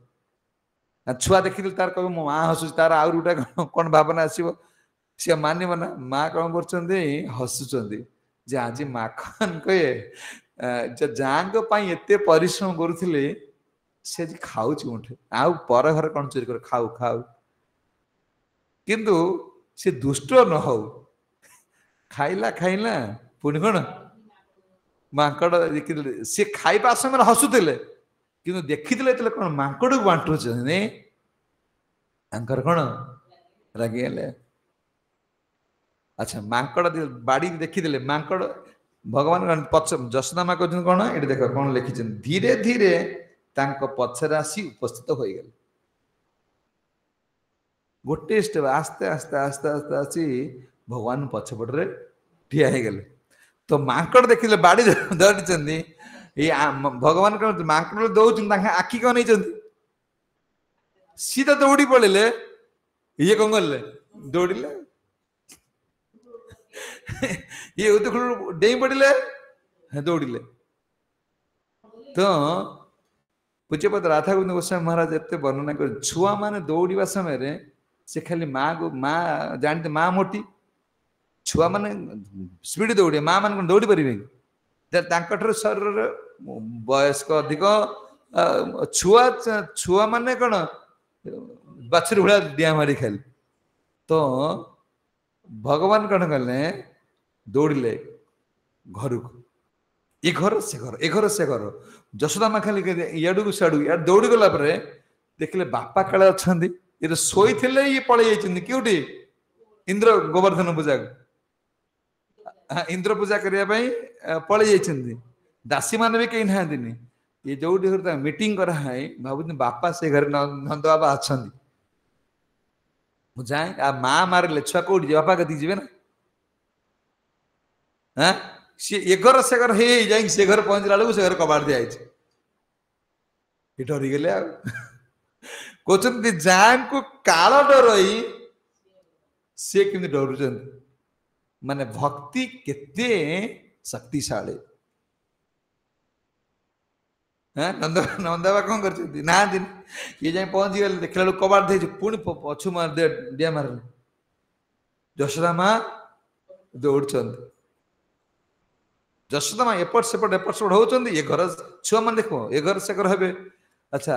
छुआ देखी तार कह मो माँ हसुच तार आउ गोटे कौन भावना आसो सी मानव ना माँ कौन कर हसुच्च जे आज माखन कहे जांग एते परिश्रम करुले सी आज खाऊ उठे आउ पर घर कौन चोरी कर खाऊ खाऊ किंतु से दुष्ट न हो खाइला खाइला पुणी कौन माकड़ देखिले सी खाइबा समय हसुले कि देखी कौन माकड़ को बांटू कौन रागिगले अच्छा माकड़ बाड़ी देखीदे माकड़ भगवान पछ जशोदा माँ कहते कौन ये देख कौन लिखी धीरे धीरे पछरे आसी उपस्थित हो गले गोटे स्टेप आस्ते आस्ते आस्ते आस्ते आसी भगवान पछपटे ठिया हो गले तो माकड़ देखिले बाड़ी धरी भगवान कौन माकड़ दौन आखि कौन नहीं सीधा दौड़ी पड़े ये कौन कले दौड़े ये डेई पड़े दौड़े तो पूज्यपद राधा गोविंद गोस्वामी महाराज एत वर्णना कर छुआ मैंने दौड़ा समय से खाली माँ को माँ जानते माँ मोटी छुआ मैंने स्पीड दौड़े माँ मान दौड़ी पारे शरीर वयस्क अधिक छुआ छुआ मैंने कौन बाछुरी भाया डिया मारी खाली तो भगवान कौन कले दौड़े घर को ये घर से घर ए घर से घर जशोदा माँ खाली इाड़ू सियाड़ू या दौड़ी गला देखिले बापा काले अच्छा ये शोई ये पलि जाइए क्योंटी इंद्र गोवर्धन पूजा इंद्र पूजा करने पलि जाइए दासी मान भी कहीं ना ये जो मीटिंग कराए भावुँ बापा से घर नंद बाबा अच्छा जाए आ माँ मारे छुआ कौटी बापा कति जी ना हाँ सी एगर से घर हे जाए से घर पहुंचला बेलू से घर कबाड़ दिखाई डरी गले कहते जहाँ को काल डर सी कमी डर माने भक्ति केते शक्तिशाली हाँ नंद नंदा कौन कर ना दिन ये जाए पहुंची गले देखला कबाड़ दे पुणी पछु मार दिया मारे जशोदा माँ दौड़ जशोदा माँ एपट सेपट होती ये घर छुआ मान देख ए घर से घर हे अच्छा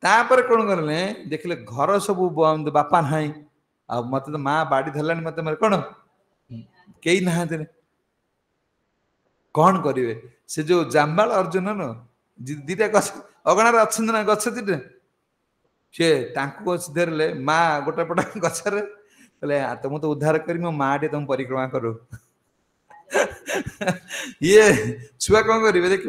तापर कौन करें देखिले घर सब बापा ना आ मत तो माँ बाड़ी धरला मत मारे कौन कई ना कौन करेंगे से जो जाम्बाल अर्जुन न दीटा गछ अगणार अच्छा ना गछ दीटा सी धरले माँ गोटे पटा गचरे कहले तुम तो उद्धार कर मो माँ टे तुम परिक्रमा करू ये छुआ कौन करेंगे देख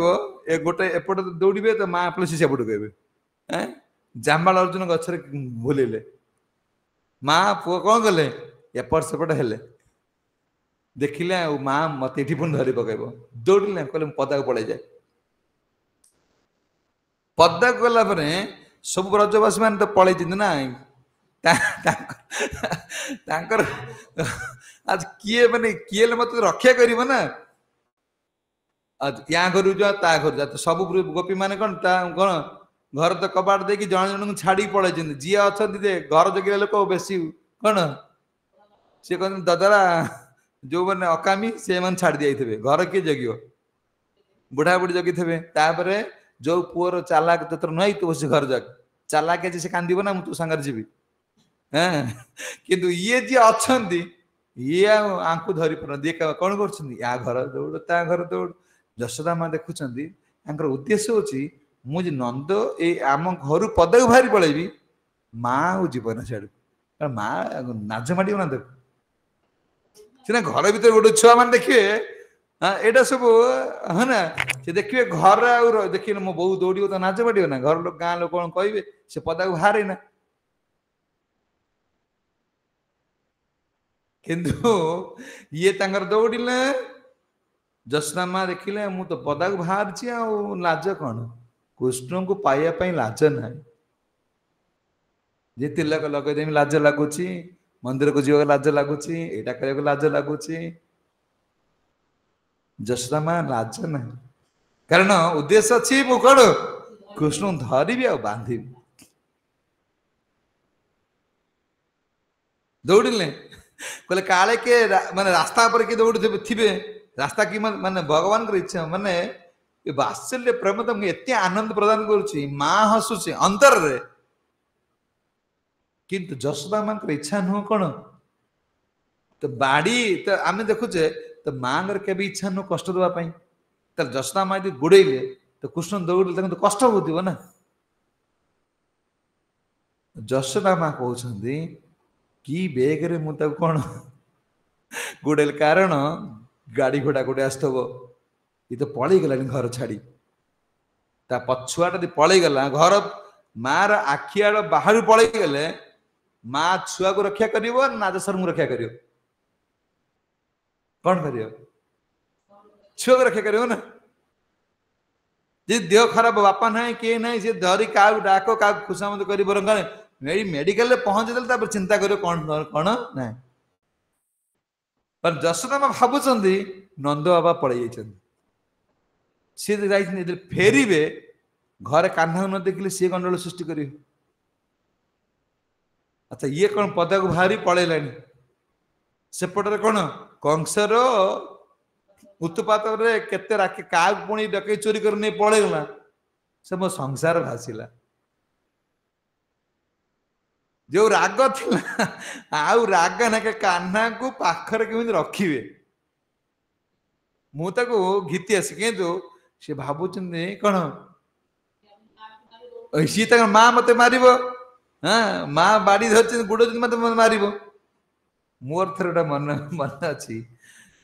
ए गोटे एपट दौड़े तो माँ आपले सेपट कहे जाम्बाल अर्जुन गचरे भूलिले माँ पुओ कौन कले एपट सेपट हेले देखिले माँ मत ये पुणी धरी पकेब दौड़े कहले पदा को पड़े जाए पदा को गला सब ब्रजवासी मान तो पलि ना आज किए माने किए मत रक्षा कर ना या घर जा ता घर जा तो सब गोपी माने कौन कौन घर तो कबाड़ दे जन जन छाड़ी पड़े जी अच्छा घर जगिला लोक बेसी कौन सी कह ददरा जो मैंने अकामी से मैंने छाड़ दी घर किए जग बुढ़ा बुढ़ी जगी थे जो पुअर चालाक तो नुई तू बस घर जग चालाक से कांद ना तू सांगे जी हाँ किंतु ये जी अच्छा ये आंकु धरी पार कौन कर घर दौड़ ता घर दौड़ जशोदा माँ देखुं उद्देश्य होची मुझे नंद ए आम घर पदक बाहरी पलैबी माँ आ जीवन सियाड़ माँ नाज माड़ ना देख सीना घर भर गोटे छुआ मान देखिए हाँ यहाँ सब है ना से देखिए घर देखिए मो बो दौड़ तो नाच माड़ ना घर लोग गाँ लोग कौन कहे से पदा को बाहर ना किंतु ये दौड़े जशोदा माँ देखिले मु तो पदा को बाहर लाज कौन कृष्ण को पाइबा लाज ना जी तिलक लगेदेमी लाज लगुच मंदिर को जीवा लाज लगुच यहाँ कर लाज लगुच जशोदा माँ लाज ना कारण उद्देश्य अच्छी मु कौन कृष्ण धरबी आ बांधि दौड़े कहले काले के माने रास्ता पर किए दौड़ थे रास्ता कि माने भगवान इच्छा माने ये वात्सल्य प्रेम तुमको एत आनंद प्रदान करुच्ची माँ हसुचे अंतर रे किंतु जशोदा मां इच्छा नुह कौन तो बाड़ी तो आम देखुचे तो माँ के इच्छा नुह कष्ट देवाई तो जशोदा माँ यदि गोड़े तो कृष्ण दौड़े तो कष्ट हो ना जशोदा माँ कहते कि बेगरे मुझे कौन गोड़े कारण गाड़ी घोड़ा गोटे आसव ये तो पलि गला घर छाड़ी ता पछुआ पलि गला घर मार आखिआड़ बाहर पलि गले माँ छुआ को रक्षा कर नाजसर रक्षा कर कौन कर छुआ को रक्षा कर ना जी देह खराब बापा ना किए ना सी धरी क्या डाक क्या खुशामद कर मेडिकल पहुंचे चिंता कर कौन कौन ना पर जशोदा माँ भावुं नंद बाबा पलि सी फेरे घर कान्हा न देखिले सी गंडल सृष्टि कर अच्छा ये कौन पदा को बाहरी पलैला सेपटे कौन कंसर उत्पात केते राखी क्या पुणी डकई चोरी कर नहीं पलैगला से मो संसार भाषिला जो राग थिला आउ राग ना के कान्हा को पाखर केमिति रखिबे मु ताको घिति आसी किंतु से भाबुचंदे कौन सी माँ मत मार हाँ माँ बाड़ी धर गोड़ मत मार मोर थर गोटे मन मन अच्छी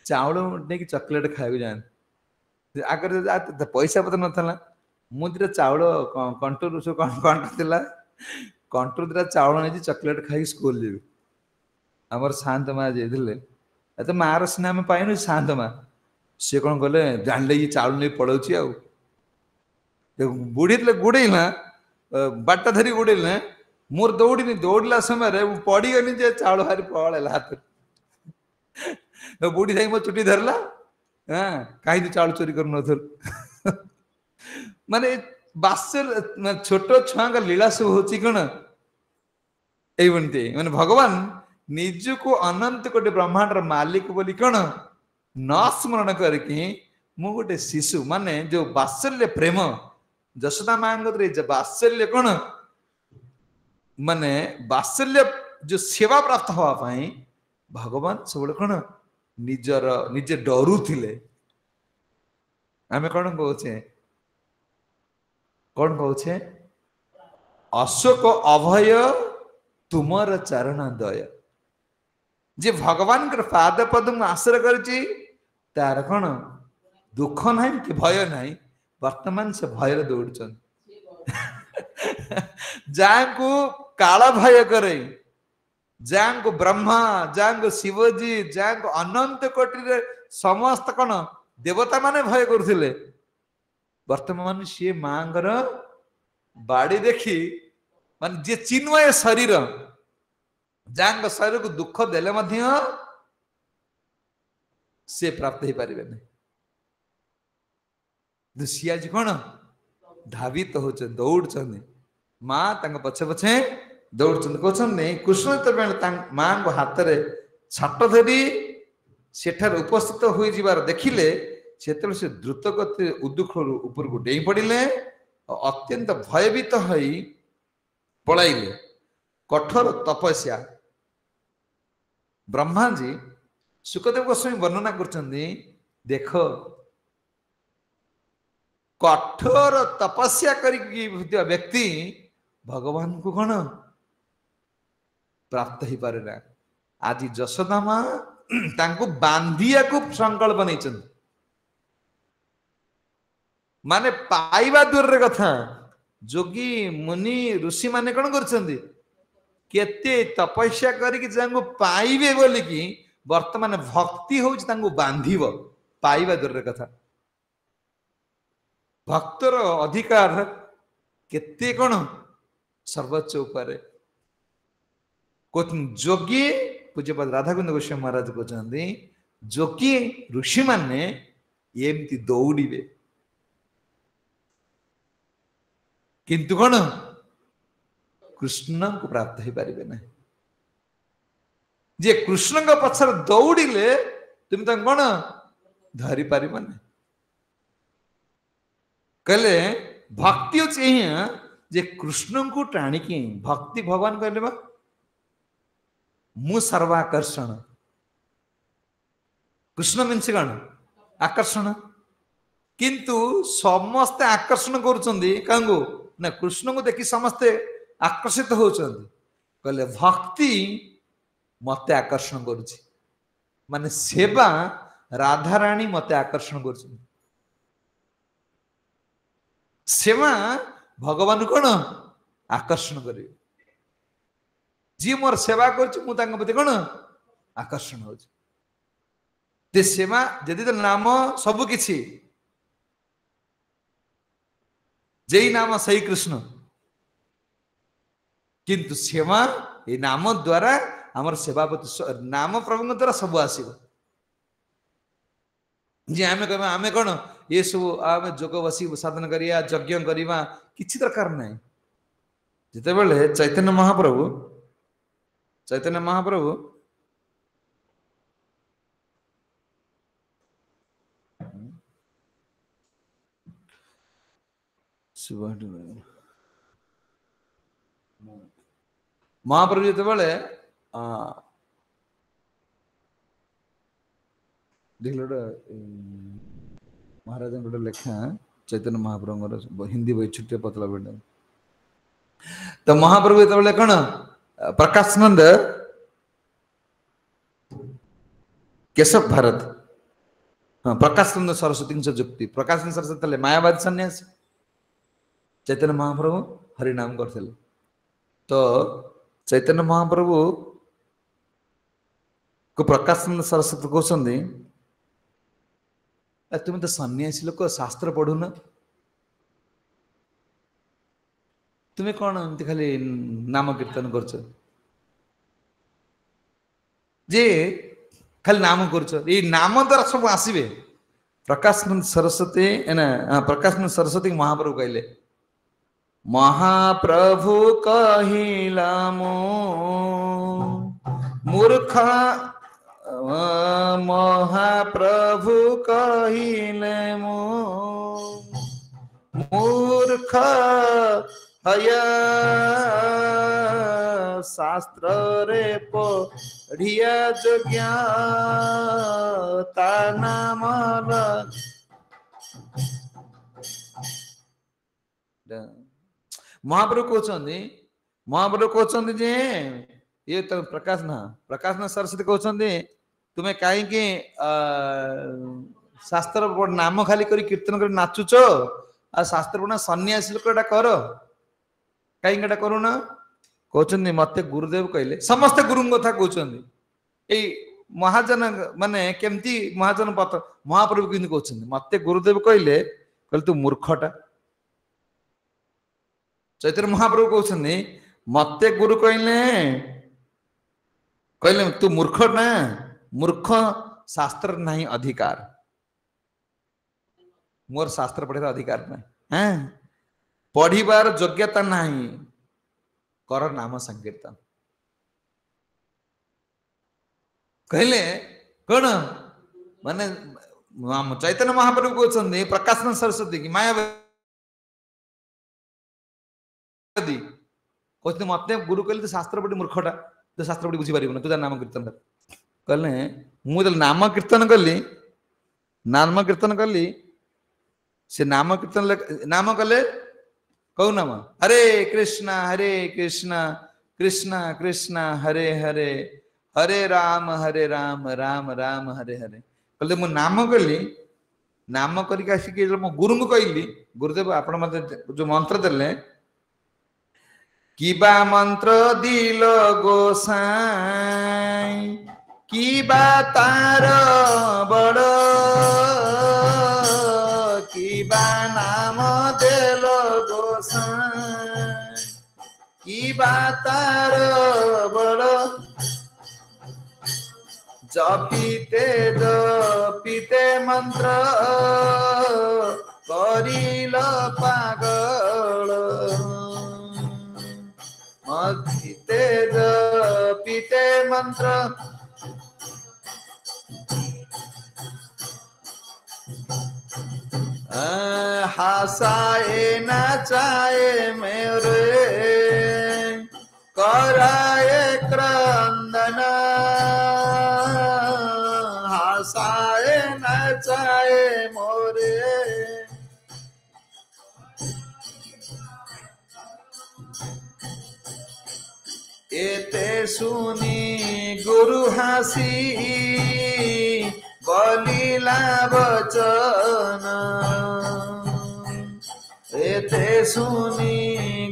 चाउल नहीं चॉकलेट खाया जाए आगे पैसा पत्र नाला मुझे चाउल कंटर कंटर कंटर दुटा चाउल नहीं चॉकलेट खाई स्कूल जी आमर शांत माँ जाइए तो मार सिना आम पाइन शांत माँ सी कौन कले जान ये चाउल नहीं पड़ोची आ बुढ़ी गोड़े ना बाटा धरी गोड़े ना मोर दौड़नी दौड़ला समय पड़गनी जे चाउल हारी पड़ेला हाथ बुढ़ी जाई मो चुटी धरला हाँ कहीं चाउल चोरी कर माने बास्यर छोट छुआ का लीला सब होची कौन ये माने भगवान निज को अनंत कोटि ब्रह्मांड मालिक बोली कौन न स्मरण करके मु गोटे शिशु माने जो बात्सल्य प्रेम जशोदा माँ बात्सल्य कौन माने बात्सल्य जो सेवा प्राप्त हाँपाई भगवान सब कौन निजर निजे डरू थिले आमे कौन कौचे अशोक अभय तुमर चरण दय जे भगवान के पाद पद आश्रय करची तार कौन दुख ना कि भय ना वर्तमान से भय दौड़ जहाँ को काला भय करे जहाँ को ब्रह्मा जहाँ को शिवजी जहाँ को अनंत कोटि समस्त कौन देवता माने भय करथिले वर्तमान सी मांगर बाड़ी देखी मान जे चिन्मय शरीर जहाँ शरीर को दुख देले से प्राप्त हो पारे सी आज कौन धावित हो दौड़ माँ पछे पछे दौड़ कहते कृष्ण तो माँ को हाथ में छाट धरी सेठार उपस्थित हो जाबार देखिले से द्रुत गति उदुख ऊपर को डेई पड़े अत्यंत भयभीत हो पलाइले कठोर तपस्या ब्रह्मा जी सुखदेव गोस्वामी वर्णना कर देख कठोर तपस्या करी व्यक्ति भगवान को कौन प्राप्त हो पारे ना आज जशोदा माँ तांको बांधिया को संकल्प नहीं माने पाइबा दूर रे कथा जोगी मुनि ऋषि माने कौन करते तपस्या करके पाइबे बोली कि वर्तमान भक्ति हो बांधिब पाइबा दूर रे कथा भक्तर अधिकार केते कौन सर्वोच्च उपारे जोगी पूज्यपाद राधाकुंद गोस्वामी महाराज कहते जोगी ऋषि माने एमती दौड़े किंतु कौन कृष्ण को प्राप्त हो पारे ना जे कृष्ण का पछर दौड़े तुम कौन धरी पार कहले भक्ति जे कृष्ण को टाणिकी भक्ति भगवान कहले बा मु सर्वाकर्षण कृष्ण मीन्स कौन आकर्षण किंतु समस्ते आकर्षण करुचंदी कांगो ना कृष्ण को देखि समस्ते आकर्षित होचंदी कहले भक्ति मते आकर्षण करुची माने सेवा राधा रानी मते आकर्षण करुचंदी सेवा भगवान कौन आकर्षण करिवे जी मोर सेवा करछि मु तांग प्रति कौन आकर्षण होछि ते सेवा जदि तो नाम सब किछि जय नाम सही कृष्ण किंतु सेवा ये नाम द्वारा हमर सेवा नाम प्रभु द्वारा सब आसीबो जे आमे कहबा आमे कोन ये सब आमे जोग बसी साधन करिया यज्ञ करिवा किछि दरकार नै जते बेले चैतन्य महाप्रभु महाप्रभु जते बेले देखलो महाराज गोटे लेखा चैतन्य महाप्रभु हिंदी बही छुट्टिया पतला बेटा तो महाप्रभु ये कौन प्रकाशानंद केशव भारत हाँ प्रकाशानंद सरस्वती जुक्ति प्रकाशानंद सरस्वती मायावादी सन्यासी चैतन्य महाप्रभु हरिनाम करते तो चैतन्य महाप्रभु को प्रकाशानंद सरस्वती कहते तुम तो सन्यासी लोक शास्त्र पढ़ुन तुम्हें कौन एमती खाली नाम कीर्तन कर खाली नाम कर नाम द्वारा सब आसवे प्रकाशानंद सरस्वती ना प्रकाशानंद सरस्वती महाप्रभु कहले महाप्रभु कहिला मो मूर्ख महाप्रभु कहिले मो मूर्ख हया शास्त्र रे पढ़िया जोग्या ता नाम महाप्रभु कहते जे ये तो प्रकाशना सरस्वती कहते तुम्हें कहीं शास्त्र नाम खाली करी कीर्तन कर नाचुच आ शास्त्र पढ़ना सन्यासी लोक कर कहीं करूना कहते मते गुरुदेव कहले समस्त गुरु कथा कहते महाजन माने केमती महाजन पथ महाप्रभु कि कहते मते गुरुदेव कहले तू मूर्खटा चैतन्य महाप्रभु कहते मते गुरु कहले तू मूर्ख ना मूर्ख शास्त्र नहीं अधिकार मोर शास्त्र पढ़ार अधिकार ना पढ़िबार योग्यता नहीं कर नाम संकीर्तन कहले कौन माने चैतन्य महाप्रभु कहते प्रकाशानंद सरस्वती की मायावादी कहते मत गुरु कहले तो शास्त्र पढ़ी मूर्खटा तो शास्त्र पढ़ी बुझी पार तू नाम कीर्तन कर कहले मुझे नाम कीर्तन कली से नाम कीर्तन नाम कले कौ नाम हरे कृष्णा कृष्णा कृष्णा हरे हरे हरे राम राम राम हरे हरे कहले मु नाम कली नाम करके आसिक मो गुरु को कहली गुरुदेव आपण मते जो मंत्र देले किबा मंत्र दिल गोसाई किबा तार बड़ किबा नाम देल गोसाई किबा तार बड़ जपिते मंत्र करिल पागल मधिते जपिते मंत्र हसाए नाचाए मेरे कराए क्रंदना एते सुनी गुरु हासी बोलिला वचन एते सुनी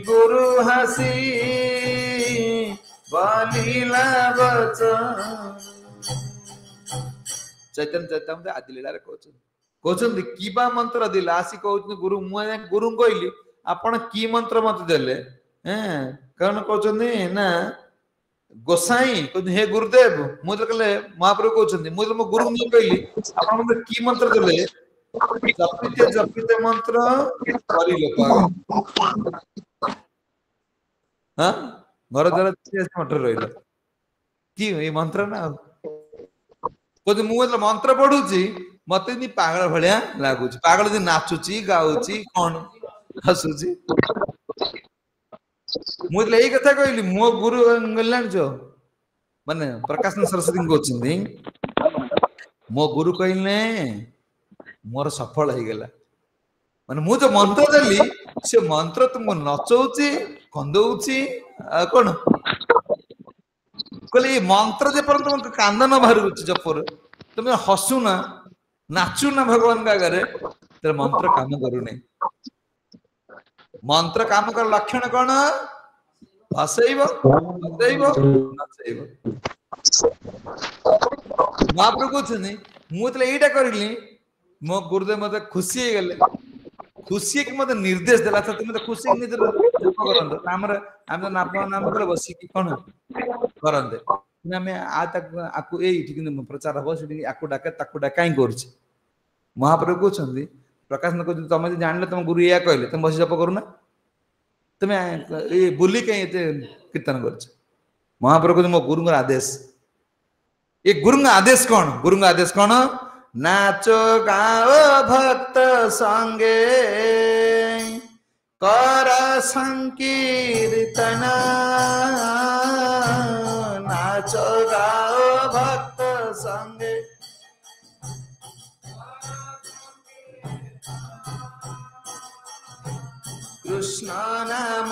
गुरु हासी बोलिला वचन चैतन्य चैतन्य आदि लीला रे कहते किबा मंत्र दिला आसी कहते गुरु मुझे गुरु कहली आपण की मंत्र मत देले कौन कहते ना गोसाई कहते हे गुरुदेव मुझे कहले महाप्रभु कहते मुझे मो गुरु नहीं कहली आपण मते की मंत्र देले जपिते मंत्र करी लोक हां घर द्वारा मटर रहिला की ए मंत्र ना कहते मुझे मंत्र पढ़ुची मत पागल भाया लगुच पागल नाचुची गाउची कौन हसुची मुझे यही कथा कहली मो गुरु जान माने प्रकाश सरस्वती कहते मो गुरु कहले मोर सफल हो गला माने मु जो मंत्र देली से मंत्र तुमको नचौची कंदौची कौन कहले मंत्र जे पर तुम कांद न बाहर जपर तुम हसु ना नाचु ना भगवान का आगे तेरे मंत्र काम करूनी मंत्र काम कर लक्षण कौन हसैब हसैब नचैब महाप्रभु कहते मुझे यहीटा करली मो गुरुदेव मत खुशी हो गले खुशी कि मत निर्देश देला तुम खुशी निज जप करंत हमर हम नाम नाम करे बसी कि कोन करंते आम आकु प्रचार हम से आकु डाके ताकु डाके कहीं कर महाप्रभु कहते प्रकाश कहते तुम जानले तुम गुरु या कहले तुम बसी जप करूना तुम बुली कहीं कीर्तन कर महाप्रभु कहते मो गुरु आदेश ये गुरु आदेश कौन गुरु आदेश कौन नाचो गाओ भक्त संगे कर संकीर्तन नाचो गाओ भक्त संगे कृष्ण नाम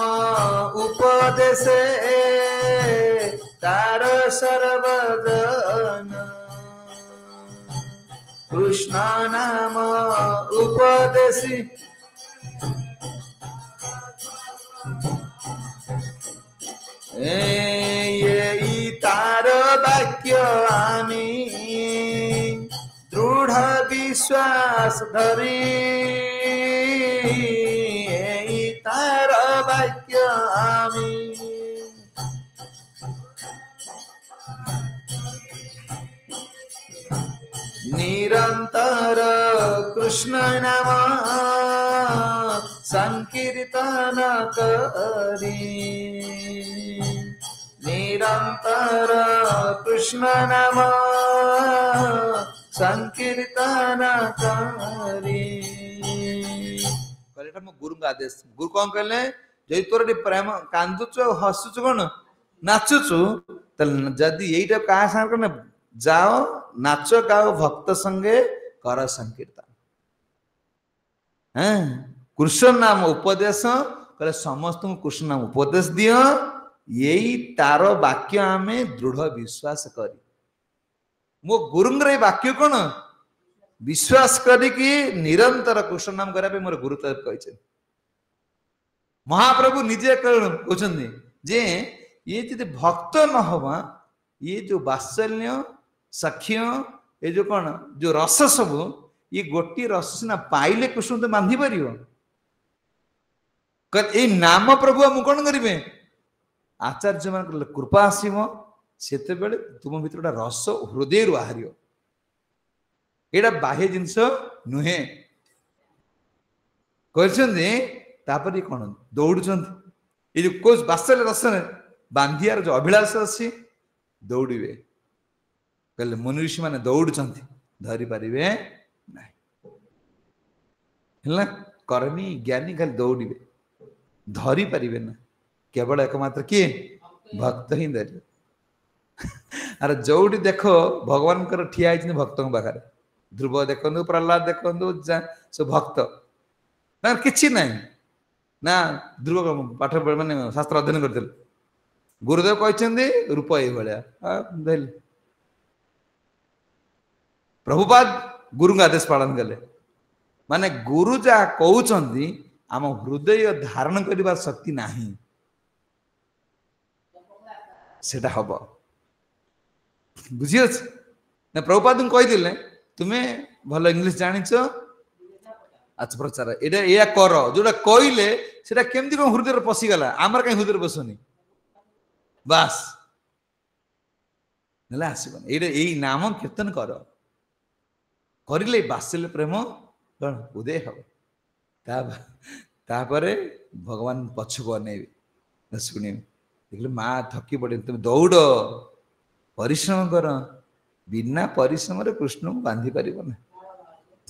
उपदेशे तार सर्वदन कृष्ण नाम उपदेशी ये तार वाक्य आमी दृढ़ विश्वास धरी तार वाक्य आमी निरंतर कृष्ण नाम संकीर्तन करी निरंतर कृष्ण नाम संकीर्तन करी कहले मो गुरु का आदेश गुरु कौन कहले जदि तोर प्रेम कांदुचु हसुचु कौन नाचुचु जदि यहीटा क्या सागर जाओ नाच गाओ भक्त संगे कर संकीर्तन कृष्ण नाम उपदेश कहले समस्त कृष्ण नाम उपदेश दियो यही तार वाक्य आमे दृढ़ विश्वास करी मो गुरुंगर वाक्य कौन विश्वास करिकी निरंतर कृष्ण नाम करने मोर गुरुदेव कहते महाप्रभु निजे कहते जे ये यदि भक्त न हवा ये जो वात्सल्य सख्य ये जो कौन जो रस सब ये गोटी रस सीना पाइले कृष्ण तो बांधि पार ये नाम प्रभु हम कौन करेंगे आचार्य मान कृपा आसव से तुम भर रस हृदय बाहर एटा बाह्य जिनस नुहे कर कौन दौड़ ये जो कोच बात्सल्य रस बांधियार जो अभिलाष अच्छी दौड़े कहले मुनि ऋषि माने दौड़ धरी पारे ना कर्मी ज्ञानी खाली दौड़े धरी पारे ना केवल एकमात्र किए भक्त ही धर अरे जोड़ी देख भगवान ठिया भक्त पाखे ध्रुव देखु प्रहलाद देखु सब भक्त कि ना ध्रुव पाठ माने शास्त्र अध्ययन करते गुरुदेव कहते रूप ये प्रभुपाद गुरु का आदेश पालन कले माने गुरु जहाँ कहते आम हृदय धारण करने शक्ति नहीं सेटा हम बुझी अच्छे ना प्रभुपाद कही तुम्हें भल इंग्लिश जान अच्छा प्रचार या कर जोटा कहले सेटा केमती कौन हृदय पशिगला आमर कहीं हृदय बसुनी बास आसबन यही नाम कीर्तन कर करिले बासिले प्रेम कौन उदय हम तापरे भगवान पछक अनेबे शुणे देखिए माँ थकी पड़े तुम दौड़ परिश्रम कर बिना परिश्रम रे कृष्ण को बांधि पार ना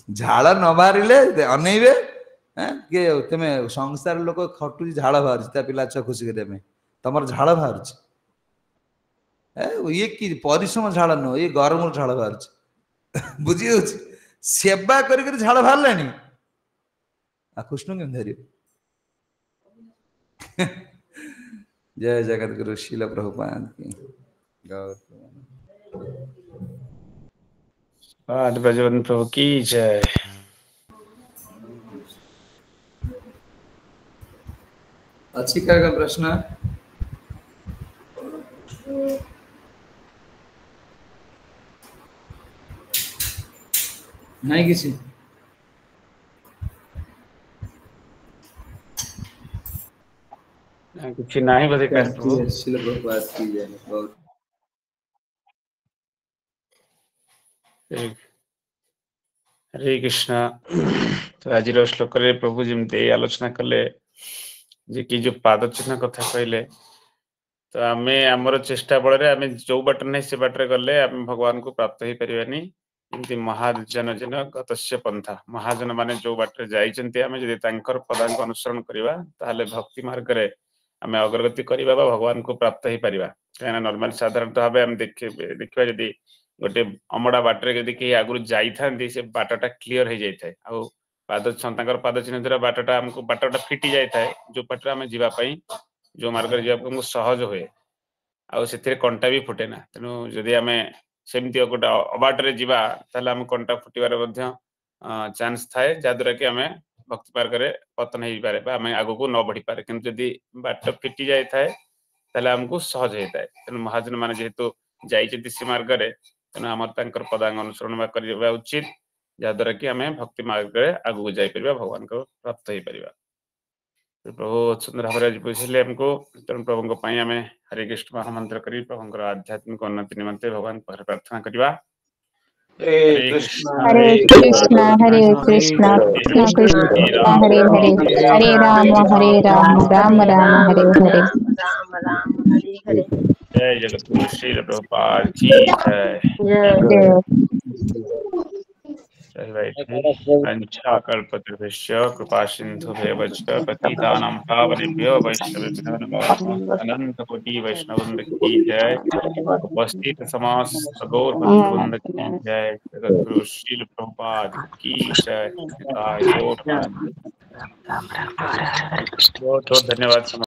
झाड़ न बाहर अनेबे किए तुम संसार लोक खटु झाड़ बाहर पिला छुआ खुशी करने तुम झाड़ बाहर ये कि परिश्रम झाड़ नुह ये गरम झाड़ बाहर बुझी सेवा कर झाड़ बाहर लानी कृष्ण के धर जय जगत गुरु शील प्रभुपाद की ब्रजवंत प्रभु की जय। अच्छी का प्रश्न नहीं किसी कुछ नहीं बोले शील प्रभुपाद की जय। बहुत हरे कृष्ण। तो आज श्लोक प्रभु जमी आलोचना कले जे कि जो पाद चिन्ह कथा कहले तो आमे आमर चेष्टा बल आम जो बाट नहीं से बाटर गले आम भगवान को प्राप्त हो पारानी एमती महाजन जन गतस्य पंथा महाजन माने जो बाटर जाइए पदांक अनुसरण करवा ताहले भक्ति मार्ग रे आम अग्रगति करवा भगवान को प्राप्त हो पारिबा कहीं नॉर्मल साधारण भाव आम देखा जदि गोटे अमड़ा बाटर जदि कहीं आगु जाई से बाटटा क्लीयर हो जाए आ पाद चिन्ह द्वारा बाटटा आमको बाटटा फिटी जाए जो बाटर आम जावाई जो मार्ग जावाक सहज हुए आउ कंटा भी फुटे ना तेणु जदि आम सेमती गोटे अबाटे जावा आम कंटा फुटबार चान्स थाए जहाद्वारा कि आम भक्ति मार्ग में पतन हो पारे आम आग को न बढ़ी पारे कि जदि बाट फिटी जाए ताले आमको सहज होता है तेणु महाजन मान जेहेतु जाइए से मार्ग में तेणु आम पदांग अनुसरण करवा उचित जहाद्वारा कि आम भक्ति मार्ग में आगू जापर भगवान को प्राप्त हो पार प्रभु सुंदर भाव आज बुझे आमको तेणु प्रभु आम हरे कृष्ण महामंत्र कर प्रभु आध्यात्मिक उन्नति निमंते भगवान पर प्रार्थना करवा। हरे कृष्ण हरे कृष्ण कृष्ण कृष्ण हरे हरे हरे राम राम राम हरे हरे जय जगत गुरु श्री प्रभुपाद की जय। कल्पतरुभ्यश्च कृपा सिन्धुभ्येव च पतितानां पावनेभ्यो वैष्णवेभ्यो नमः। अनंत कोटि वैष्णववृंद की जय। उपस्थित समस्त गौर भक्तवृंद की जय। जगत गुरु श्री प्रभुपाद की जय। बहुत बहुत धन्यवाद।